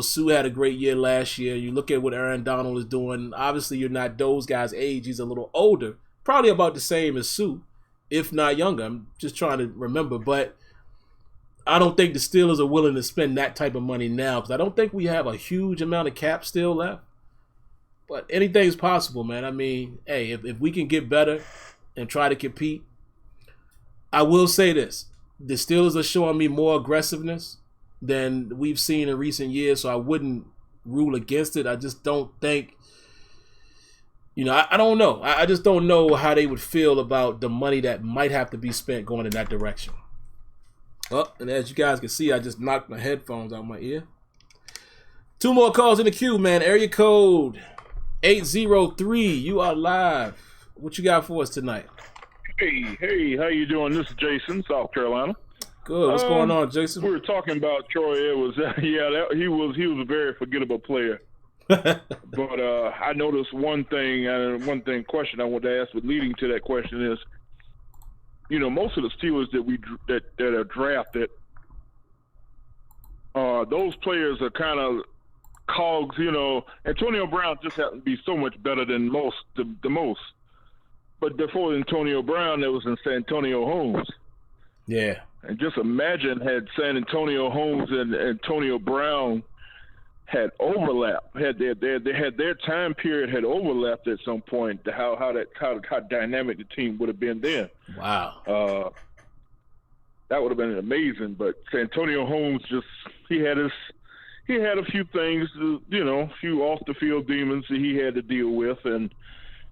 Sue had a great year last year. You look at what Aaron Donald is doing. Obviously, you're not those guys' age. He's a little older, probably about the same as Sue, if not younger. I'm just trying to remember, but I don't think the Steelers are willing to spend that type of money now because I don't think we have a huge amount of cap still left. But anything's possible, man. I mean, hey, if we can get better and try to compete, I will say this. The Steelers are showing me more aggressiveness than we've seen in recent years, so I wouldn't rule against it. I just don't think, I don't know. I just don't know how they would feel about the money that might have to be spent going in that direction. Oh, and as you guys can see, I just knocked my headphones out my ear. 2 more calls in the queue, man. Area code 803. You are live. What you got for us tonight? Hey, how you doing? This is Jason, South Carolina. Good. What's going on, Jason? We were talking about Troy Edwards. He was a very forgettable player. But I noticed one question I wanted to ask, but leading to that question is, most of the Steelers that are drafted, those players are kind of cogs. Antonio Brown just happened to be so much better than the most. But before Antonio Brown, there was Santonio Holmes. Yeah. And just imagine had San Antonio Holmes and Antonio Brown had overlap, had their time period had overlapped at some point, how dynamic the team would have been then. Wow. That would have been amazing. But Santonio Holmes he had a few things, a few off the field demons that he had to deal with, and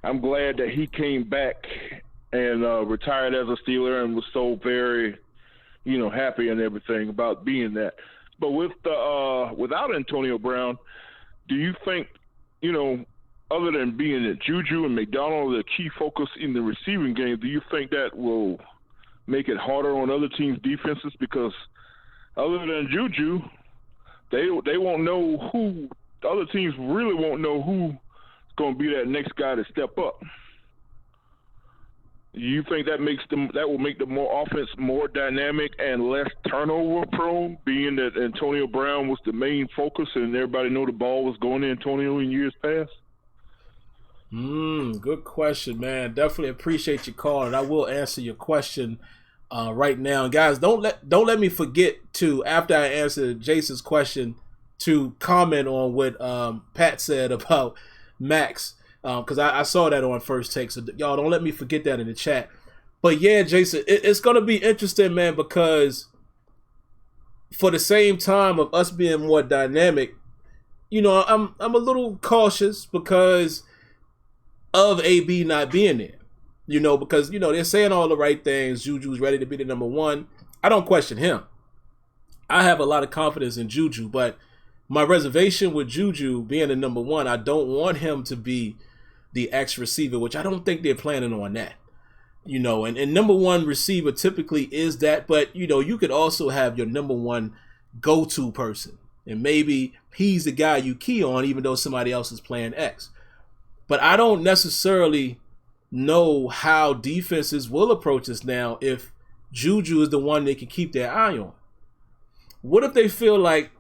I'm glad that he came back and retired as a Steeler and was so very, happy and everything about being that. But without Antonio Brown, do you think, other than being at Juju and McDonald, the key focus in the receiving game, do you think that will make it harder on other teams' defenses? Because other than Juju, they won't know who – the other teams really won't know who's going to be that next guy to step up. You think that will make the more offense more dynamic and less turnover prone, being that Antonio Brown was the main focus and everybody know the ball was going to Antonio in years past? Good question, man. Definitely appreciate your call, and I will answer your question right now. And guys, don't let me forget to, after I answer Jason's question, to comment on what Pat said about Max. Because I saw that on First Take, so y'all don't let me forget that in the chat. But yeah, Jason, it's going to be interesting, man, because for the same time of us being more dynamic, I'm a little cautious because of AB not being there. Because, they're saying all the right things. Juju's ready to be the number one. I don't question him. I have a lot of confidence in Juju, but my reservation with Juju being the number one, I don't want him to be the X receiver, which I don't think they're planning on that. And number one receiver typically is that, but you could also have your number one go-to person, and maybe he's the guy you key on even though somebody else is playing X. But I don't necessarily know how defenses will approach this now if Juju is the one they can keep their eye on. What if they feel like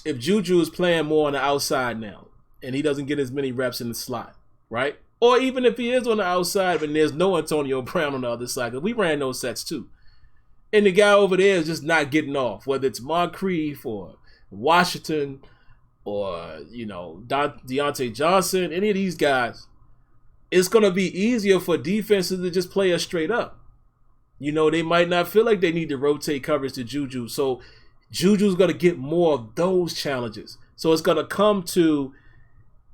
if Juju is playing more on the outside now and he doesn't get as many reps in the slot, right? Or even if he is on the outside but there's no Antonio Brown on the other side, because we ran those sets too. And the guy over there is just not getting off, whether it's Moncrief or Washington or, Deontay Johnson, any of these guys. It's going to be easier for defenses to just play us straight up. They might not feel like they need to rotate coverage to Juju. So Juju's going to get more of those challenges. So it's going to come to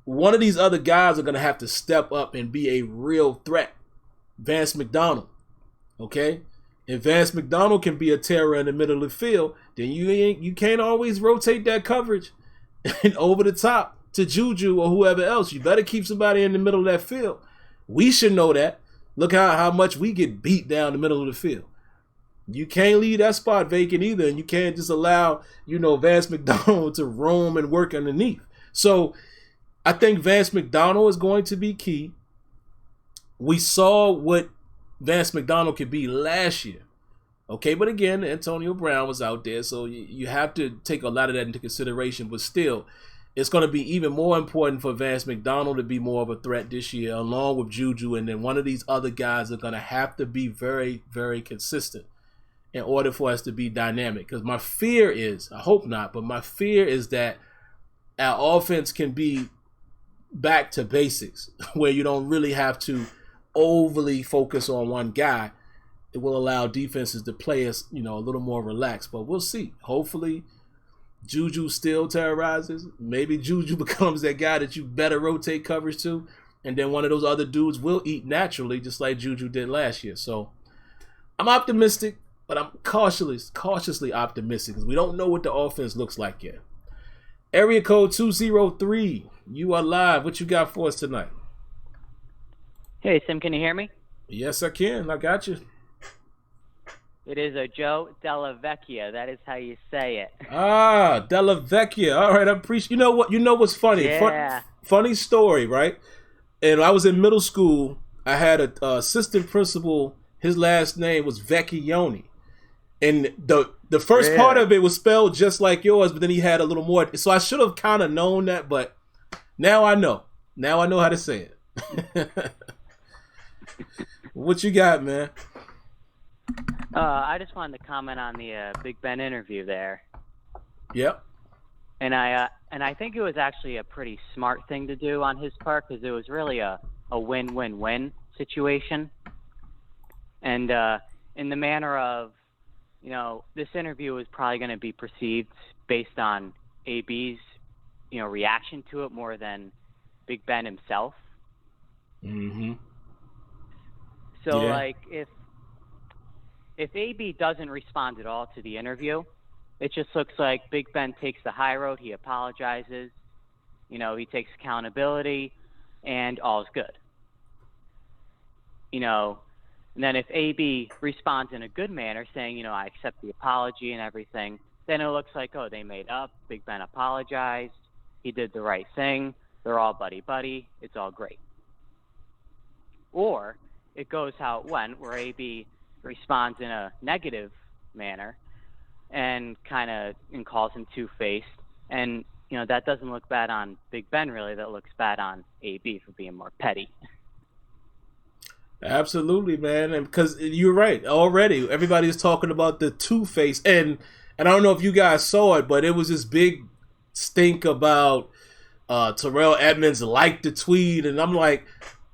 one of these other guys are going to have to step up and be a real threat. Vance McDonald. Okay? If Vance McDonald can be a terror in the middle of the field, then you can't always rotate that coverage. and over the top to Juju or whoever else. You better keep somebody in the middle of that field. We should know that. Look how much we get beat down the middle of the field. You can't leave that spot vacant either, and you can't just allow, Vance McDonald to roam and work underneath. So I think Vance McDonald is going to be key. We saw what Vance McDonald could be last year. Okay, but again, Antonio Brown was out there, so you have to take a lot of that into consideration. But still, it's going to be even more important for Vance McDonald to be more of a threat this year, along with Juju. And then one of these other guys are going to have to be very, very consistent in order for us to be dynamic. Because my fear is, I hope not, but my fear is that our offense can be back to basics, where you don't really have to overly focus on one guy. It will allow defenses to play us, a little more relaxed. But we'll see. Hopefully, Juju still terrorizes. Maybe Juju becomes that guy that you better rotate coverage to. And then one of those other dudes will eat naturally, just like Juju did last year. So I'm optimistic, but I'm cautiously optimistic because we don't know what the offense looks like yet. Area code 203. You are live. What you got for us tonight? Hey, Sim, can you hear me? Yes, I can. I got you. It is a Joe Della Vecchia. That is how you say it. Ah, Della Vecchia. All right, I appreciate. You know what? You know what's funny? Yeah. Funny story, right? And I was in middle school. I had an assistant principal. His last name was Vecchione, and the first part of it was spelled just like yours, but then he had a little more. So I should have kind of known that, but now I know. Now I know how to say it. What you got, man? I just wanted to comment on the Big Ben interview there. Yep. And I think it was actually a pretty smart thing to do on his part because it was really a win-win-win situation. And in the manner of, this interview was probably going to be perceived based on AB's, reaction to it more than Big Ben himself. Mm-hmm. So, yeah. If AB doesn't respond at all to the interview, it just looks like Big Ben takes the high road. He apologizes. He takes accountability, and all's good. And then if AB responds in a good manner, saying, I accept the apology and everything, then it looks like, they made up. Big Ben apologized. He did the right thing. They're all buddy-buddy. It's all great. Or it goes how it went, where AB responds in a negative manner and calls him two-faced. And, that doesn't look bad on Big Ben, really. That looks bad on AB for being more petty. Absolutely, man. And because you're right, already everybody is talking about the two-face, and I don't know if you guys saw it, but it was this big stink about Terrell Edmonds liked the tweet, and I'm like,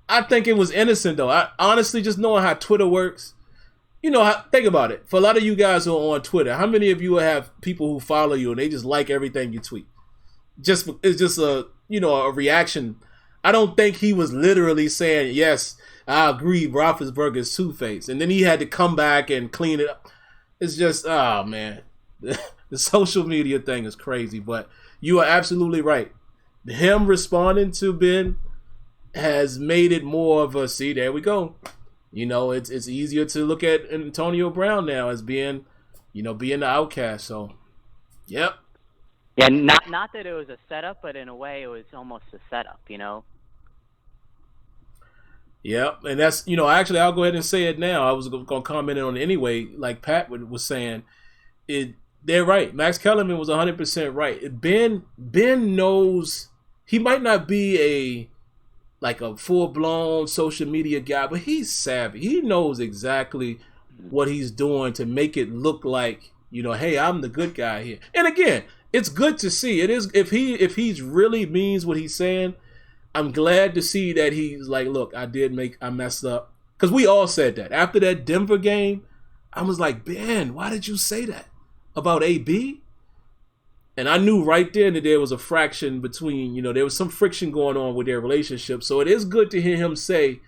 I think it was innocent though. I honestly, just knowing how Twitter works, think about it. For a lot of you guys who are on Twitter, how many of you have people who follow you and they just like everything you tweet? It's just a a reaction. I don't think he was literally saying, yes, I agree, Roethlisberger is two-faced. And then he had to come back and clean it up. It's just, oh, man. The social media thing is crazy. But you are absolutely right. Him responding to Ben has made it more of a, see, there we go. It's easier to look at Antonio Brown now as being the outcast. So, yep. Yeah, not that it was a setup, but in a way it was almost a setup, Yeah, and that's, actually, I'll go ahead and say it now. I was going to comment on it anyway, like Pat was saying. They're right. Max Kellerman was 100% right. Ben knows he might not be a full-blown social media guy, but he's savvy. He knows exactly what he's doing to make it look like, hey, I'm the good guy here. And again, it's good to see. It is if he really means what he's saying. I'm glad to see that he's like, look, I messed up. Because we all said that. After that Denver game, I was like, Ben, why did you say that about AB? And I knew right then that there was a fraction between, there was some friction going on with their relationship. So it is good to hear him say,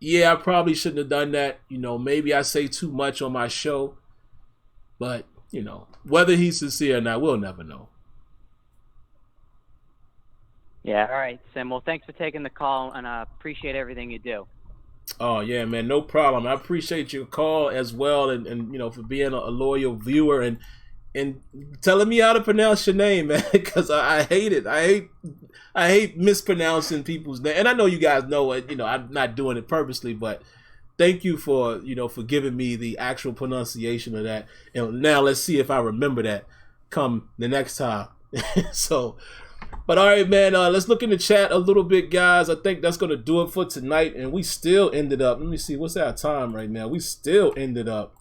yeah, I probably shouldn't have done that. Maybe I say too much on my show. But, whether he's sincere or not, we'll never know. Yeah, all right, Sim. Well, thanks for taking the call, and I appreciate everything you do. Oh yeah, man, no problem. I appreciate your call as well, and for being a loyal viewer and telling me how to pronounce your name, man, because I hate it. I hate mispronouncing people's name, and I know you guys know it. I'm not doing it purposely, but thank you for for giving me the actual pronunciation of that. And now let's see if I remember that come the next time. So. But all right, man, let's look in the chat a little bit, guys. I think that's going to do it for tonight. And we still ended up, let me see, what's our time right now? We still ended up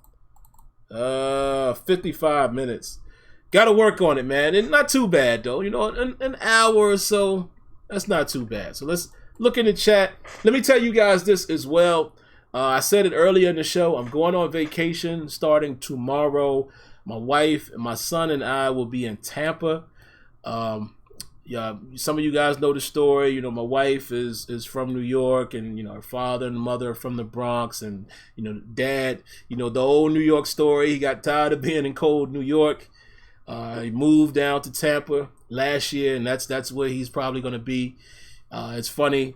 55 minutes. Got to work on it, man. And not too bad, though. An hour or so, that's not too bad. So let's look in the chat. Let me tell you guys this as well. I said it earlier in the show. I'm going on vacation starting tomorrow. My wife and my son and I will be in Tampa. Yeah, some of you guys know the story. My wife is from New York, and her father and mother are from the Bronx, and dad, the old New York story. He got tired of being in cold New York. He moved down to Tampa last year, and that's where he's probably going to be. It's funny.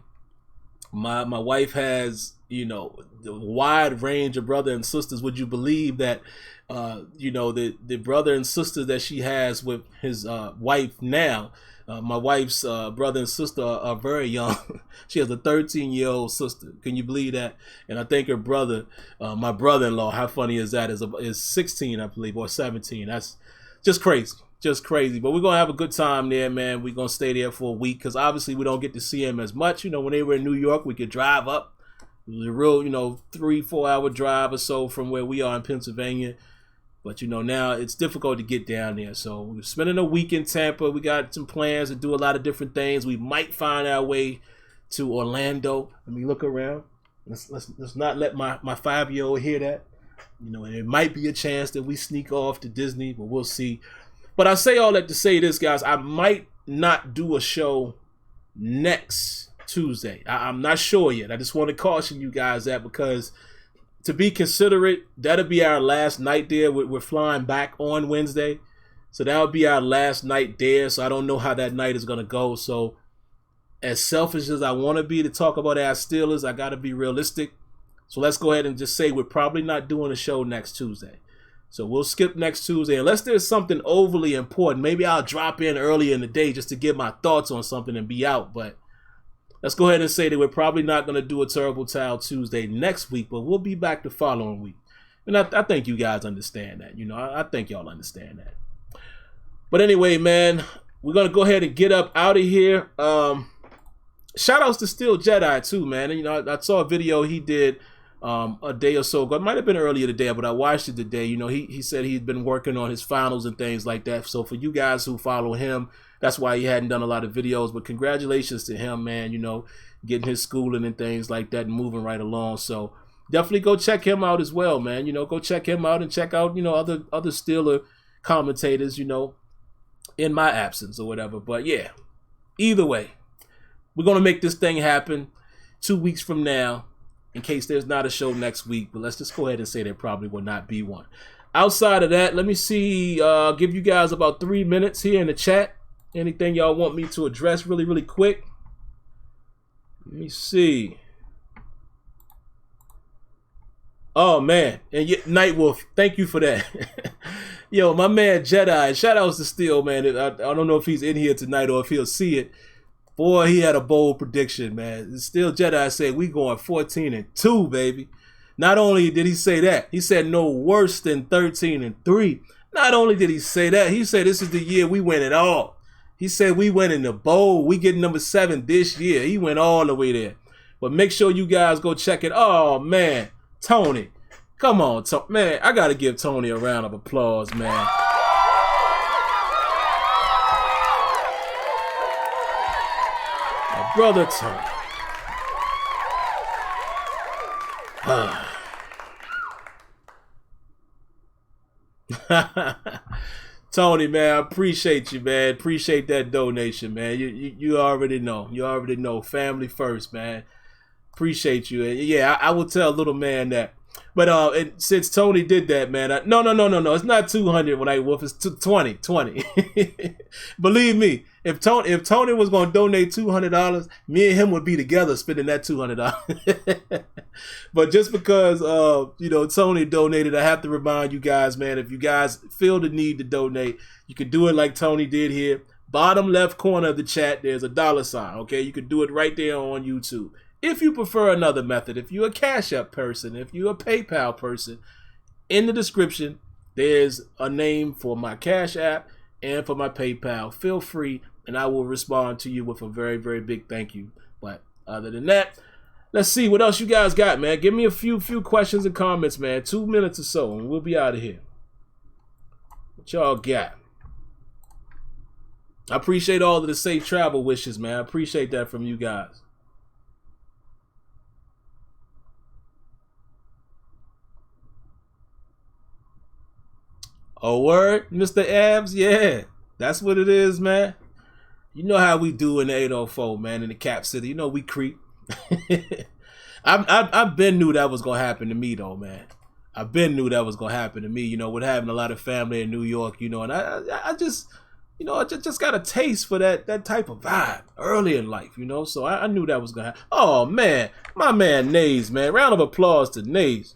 My wife has the wide range of brother and sisters. Would you believe that? The brother and sister that she has with his wife now. My wife's brother and sister are very young. She has a 13-year-old sister. Can you believe that? And I think her brother, my brother-in-law, how funny is that? Is 16, I believe, or 17. That's just crazy. Just crazy. But we're going to have a good time there, man. We're going to stay there for a week because obviously we don't get to see him as much. When they were in New York, we could drive up. It was a real, 3-4 hour drive or so from where we are in Pennsylvania. But, now it's difficult to get down there. So we're spending a week in Tampa. We got some plans to do a lot of different things. We might find our way to Orlando. Let me look around. Let's not let my 5-year-old hear that. And it might be a chance that we sneak off to Disney, but we'll see. But I say all that to say this, guys. I might not do a show next Tuesday. I'm not sure yet. I just want to caution you guys that because to be considerate, that'll be our last night there. We're flying back on Wednesday. So that'll be our last night there. So I don't know how that night is going to go. So as selfish as I want to be to talk about our Steelers, I got to be realistic. So let's go ahead and just say we're probably not doing a show next Tuesday. So we'll skip next Tuesday. Unless there's something overly important. Maybe I'll drop in earlier in the day just to give my thoughts on something and be out. But let's go ahead and say that we're probably not going to do a Terrible Towel Tuesday next week, but we'll be back the following week. And I think you guys understand that. I think y'all understand that. But anyway, man, we're going to go ahead and get up out of here. Shout outs to Steel Jedi too, man. And, I saw a video he did a day or so ago. It might have been earlier today, but I watched it today. He said he'd been working on his finals and things like that. So for you guys who follow him, that's why he hadn't done a lot of videos, but congratulations to him, man, getting his schooling and things like that and moving right along. So definitely go check him out as well, man. Go check him out and check out, other Steeler commentators, in my absence or whatever. But yeah, either way, we're going to make this thing happen 2 weeks from now in case there's not a show next week. But let's just go ahead and say there probably will not be one. Outside of that, let me see, give you guys about 3 minutes here in the chat. Anything y'all want me to address really, really quick? Let me see. Oh, man. And Nightwolf, thank you for that. Yo, my man Jedi, shout outs to Steel, man. I don't know if he's in here tonight or if he'll see it. Boy, he had a bold prediction, man. Steel Jedi said we going 14-2, baby. Not only did he say that, he said no worse than 13-3. Not only did he say that, he said this is the year we win it all. He said we went in the bowl. We get number 7 this year. He went all the way there. But make sure you guys go check it. Oh, man. Tony. Come on, Tony. Man, I got to give Tony a round of applause, man. My brother Tony. Tony, man, I appreciate you, man. Appreciate that donation, man. You already know. You already know. Family first, man. Appreciate you. And yeah, I will tell little man that But and since Tony did that, man, no, it's not 200 when I Wolf. It's 20. Believe me, if Tony was gonna donate $200, me and him would be together spending that $200. But just because Tony donated, I have to remind you guys, man. If you guys feel the need to donate, you can do it like Tony did here. Bottom left corner of the chat, there's a $sign. Okay, you can do it right there on YouTube. If you prefer another method, if you're a Cash App person, if you're a PayPal person, in the description, there's a name for my Cash App and for my PayPal. Feel free, and I will respond to you with a very, very big thank you. But other than that, let's see what else you guys got, man. Give me a few questions and comments, man. 2 minutes or so, and we'll be out of here. What y'all got? I appreciate all of the safe travel wishes, man. I appreciate that from you guys. Oh, word, Mr. Abs? Yeah, that's what it is, man. You know how we do in the 804, man, in the Cap City. You know we creep. I've been knew that was going to happen to me, though, man. I've been knew that was going to happen to me, with having a lot of family in New York, and I just, I just got a taste for that type of vibe early in life, so I knew that was going to happen. Oh, man, my man Nays, man. Round of applause to Nays.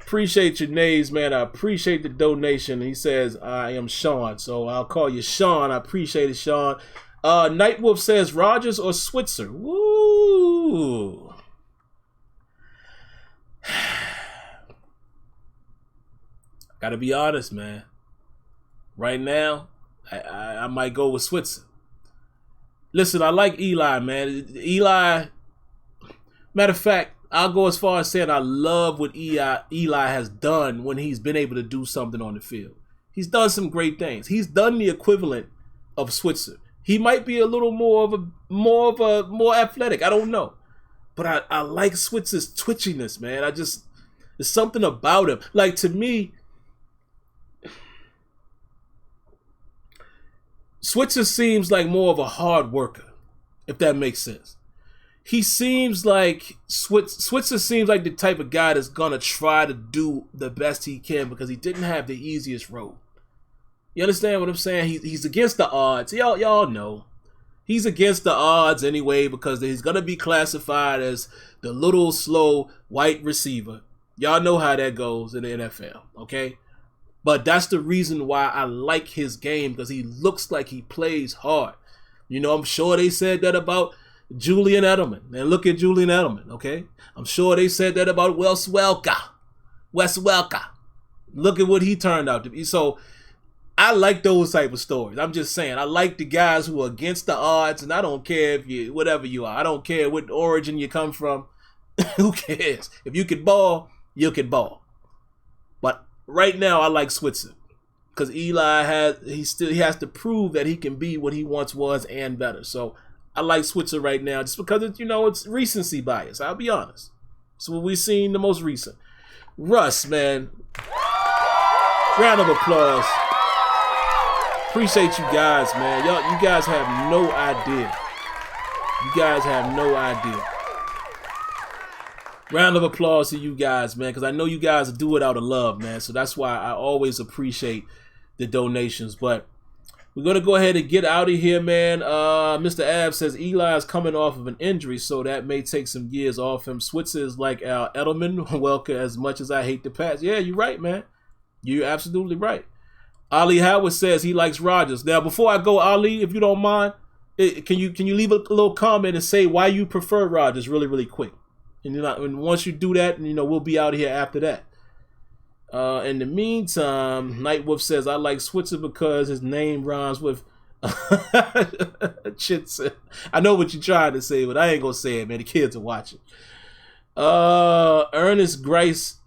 Appreciate your names, man. I appreciate the donation. He says, I am Sean, so I'll call you Sean. I appreciate it, Sean. Nightwolf says, Rodgers or Switzer? Woo! Gotta be honest, man. Right now, I might go with Switzer. Listen, I like Eli, man. Eli, matter of fact, I'll go as far as saying I love what Eli has done when he's been able to do something on the field. He's done some great things. He's done the equivalent of Switzer. He might be a little more athletic. I don't know. But I like Switzer's twitchiness, man. There's something about him. Like, to me, Switzer seems like more of a hard worker, if that makes sense. He seems like Switzer seems like the type of guy that's gonna try to do the best he can because he didn't have the easiest road. You understand what I'm saying? He's against the odds. Y'all know. He's against the odds anyway because he's gonna be classified as the little slow white receiver. Y'all know how that goes in the NFL, okay? But that's the reason why I like his game, because he looks like he plays hard. I'm sure they said that about Julian Edelman. And look at Julian Edelman, okay? I'm sure they said that about Wes Welker. Look at what he turned out to be. So I like those type of stories. I'm just saying, I like the guys who are against the odds, and I don't care if whatever you are. I don't care what origin you come from. Who cares? If you can ball, you can ball. But right now, I like Switzer because Eli has to prove that he can be what he once was and better. So I like Switzer right now just because it's recency bias. I'll be honest. It's what we've seen the most recent. Russ, man. Round of applause. Appreciate you guys, man. You guys have no idea. Round of applause to you guys, man, because I know you guys do it out of love, man. So that's why I always appreciate the donations. But we're going to go ahead and get out of here, man. Mr. Ab says Eli is coming off of an injury, so that may take some years off him. Switzer is like our Edelman. Welker, as much as I hate the pass. Yeah, you're right, man. You're absolutely right. Ali Howard says he likes Rodgers. Now, before I go, Ali, if you don't mind, can you leave a little comment and say why you prefer Rodgers really, really quick? And once you do that, we'll be out of here after that. In the meantime, Nightwolf says, I like Switzer because his name rhymes with Chitson. I know what you're trying to say, but I ain't going to say it, man. The kids are watching. Ernest Grice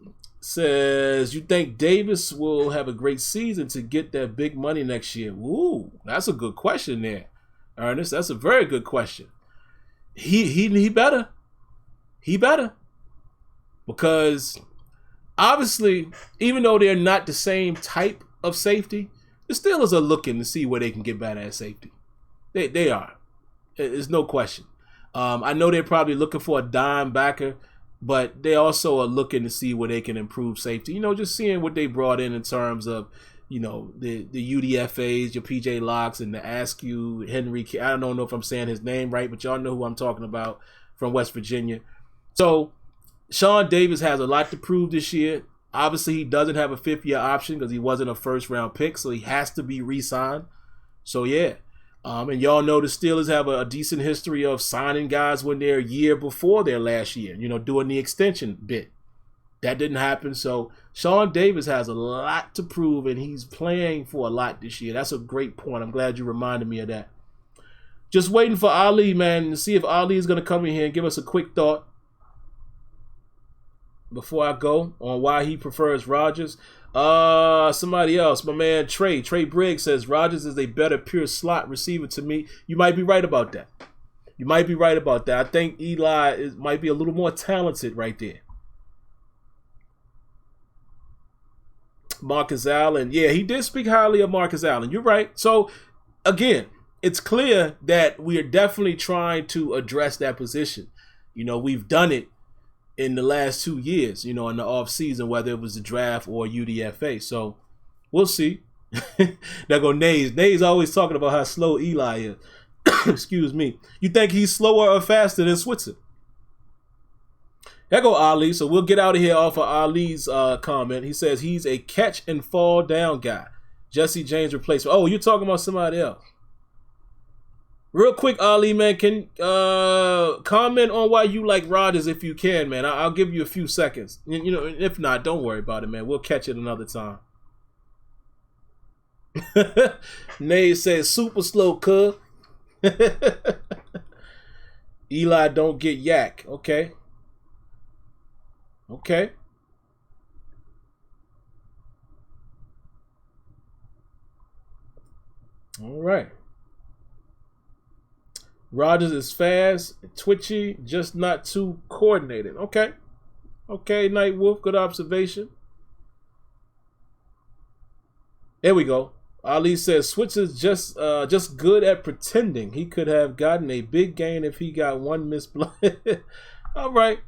says, you think Davis will have a great season to get that big money next year? Ooh, that's a good question there, Ernest. That's a very good question. He better. He better. Because obviously, even though they're not the same type of safety, the Steelers are looking to see where they can get better at safety. They are. There's no question. I know they're probably looking for a dime backer, but they also are looking to see where they can improve safety. You know, just seeing what they brought in terms of, you know, the UDFAs, your PJ Locks, and the Askew, Henry. I don't know if I'm saying his name right, but y'all know who I'm talking about from West Virginia. So Sean Davis has a lot to prove this year. Obviously, he doesn't have a fifth-year option because he wasn't a first-round pick, so he has to be re-signed. So, yeah. And y'all know the Steelers have a decent history of signing guys when they're a year before their last year, you know, doing the extension bit. That didn't happen. So Sean Davis has a lot to prove, and he's playing for a lot this year. That's a great point. I'm glad you reminded me of that. Just waiting for Ali, man, to see if Ali is going to come in here and give us a quick thought before I go on why he prefers Rodgers. Somebody else, my man Trey Briggs says Rodgers is a better pure slot receiver to me. You might be right about that. I think Eli might be a little more talented right there. Marcus Allen, yeah, he did speak highly of Marcus Allen. You're right. So again, it's clear that we are definitely trying to address that position. You know, we've done it in the last 2 years, you know, in the off season, whether it was the draft or UDFA. So we'll see. There go Nays. Nays always talking about how slow Eli is. Excuse me. You think he's slower or faster than Switzer? There go Ali. So we'll get out of here off of Ali's comment. He says he's a catch and fall down guy. Jesse James replacement. Oh, you're talking about somebody else. Real quick, Ali, man, can comment on why you like Rodgers if you can, man. I'll give you a few seconds. You know, if not, don't worry about it, man. We'll catch it another time. Nay says super slow, cuz. Eli don't get yak. Okay. Okay. All right. Rodgers is fast, twitchy, just not too coordinated. Okay. Okay, Night Wolf, good observation. There we go. Ali says Switzer's just good at pretending. He could have gotten a big gain if he got one missed block. All right.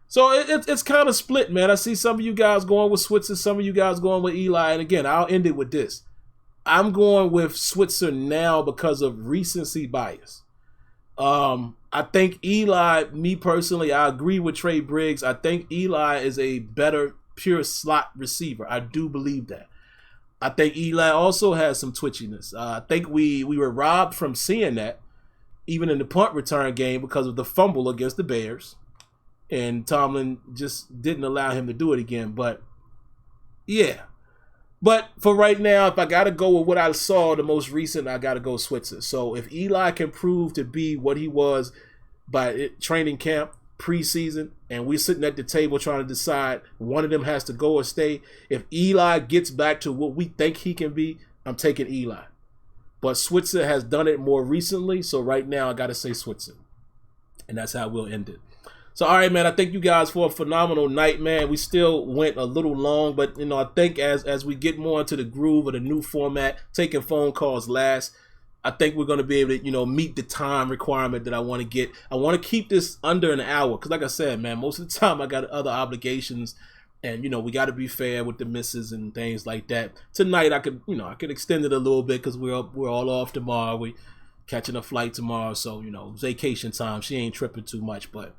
So it's kind of split, man. I see some of you guys going with Switzer, some of you guys going with Eli. And again, I'll end it with this. I'm going with Switzer now because of recency bias. I think Eli, me personally, I agree with Trey Briggs. I think Eli is a better pure slot receiver. I do believe that. I think Eli also has some twitchiness. I think we were robbed from seeing that, even in the punt return game, because of the fumble against the Bears. And Tomlin just didn't allow him to do it again. But, yeah. But for right now, if I got to go with what I saw, the most recent, I got to go Switzer. So if Eli can prove to be what he was by training camp, preseason, and we're sitting at the table trying to decide one of them has to go or stay, if Eli gets back to what we think he can be, I'm taking Eli. But Switzer has done it more recently, so right now I got to say Switzer. And that's how we'll end it. So, all right, man, I thank you guys for a phenomenal night, man. We still went a little long, but, you know, I think as we get more into the groove of the new format, taking phone calls last, I think we're going to be able to, you know, meet the time requirement that I want to get. I want to keep this under an hour because, like I said, man, most of the time I got other obligations, and, you know, we got to be fair with the misses and things like that. Tonight, I could extend it a little bit because we're all off tomorrow. We catching a flight tomorrow, so, you know, vacation time. She ain't tripping too much, But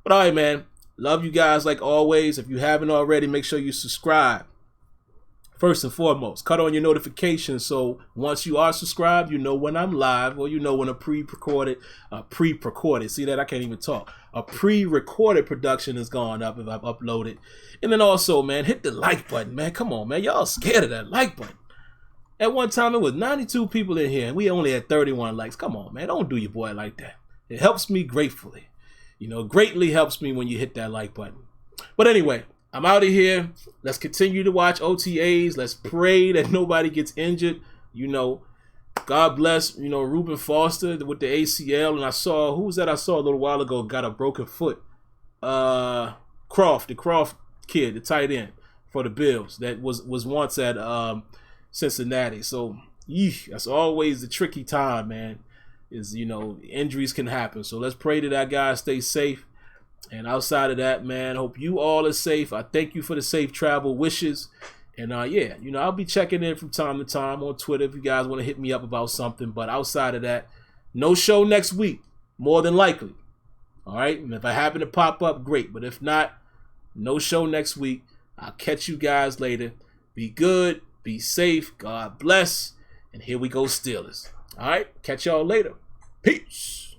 all right, man. Love you guys like always. If you haven't already, make sure you subscribe. First and foremost, cut on your notifications so once you are subscribed, you know when I'm live or you know when a pre-recorded, see that? I can't even talk. A pre-recorded production has gone up if I've uploaded. And then also, man, hit the like button, man. Come on, man. Y'all scared of that like button. At one time, it was 92 people in here and we only had 31 likes. Come on, man. Don't do your boy like that. It helps me gratefully. You know, greatly helps me when you hit that like button. But anyway, I'm out of here. Let's continue to watch OTAs. Let's pray that nobody gets injured. You know, God bless, you know, Reuben Foster with the ACL. And I saw, who was that I saw a little while ago got a broken foot? The Croft kid, the tight end for the Bills that was once at Cincinnati. So, that's always the tricky time, man. Is, injuries can happen. So let's pray that guy stays safe. And outside of that, man, hope you all are safe. I thank you for the safe travel wishes. And I'll be checking in from time to time on Twitter if you guys want to hit me up about something. But outside of that, no show next week, more than likely. All right, and if I happen to pop up, great. But if not, no show next week. I'll catch you guys later. Be good, be safe, God bless, and here we go, Steelers. All right, catch y'all later. Peace.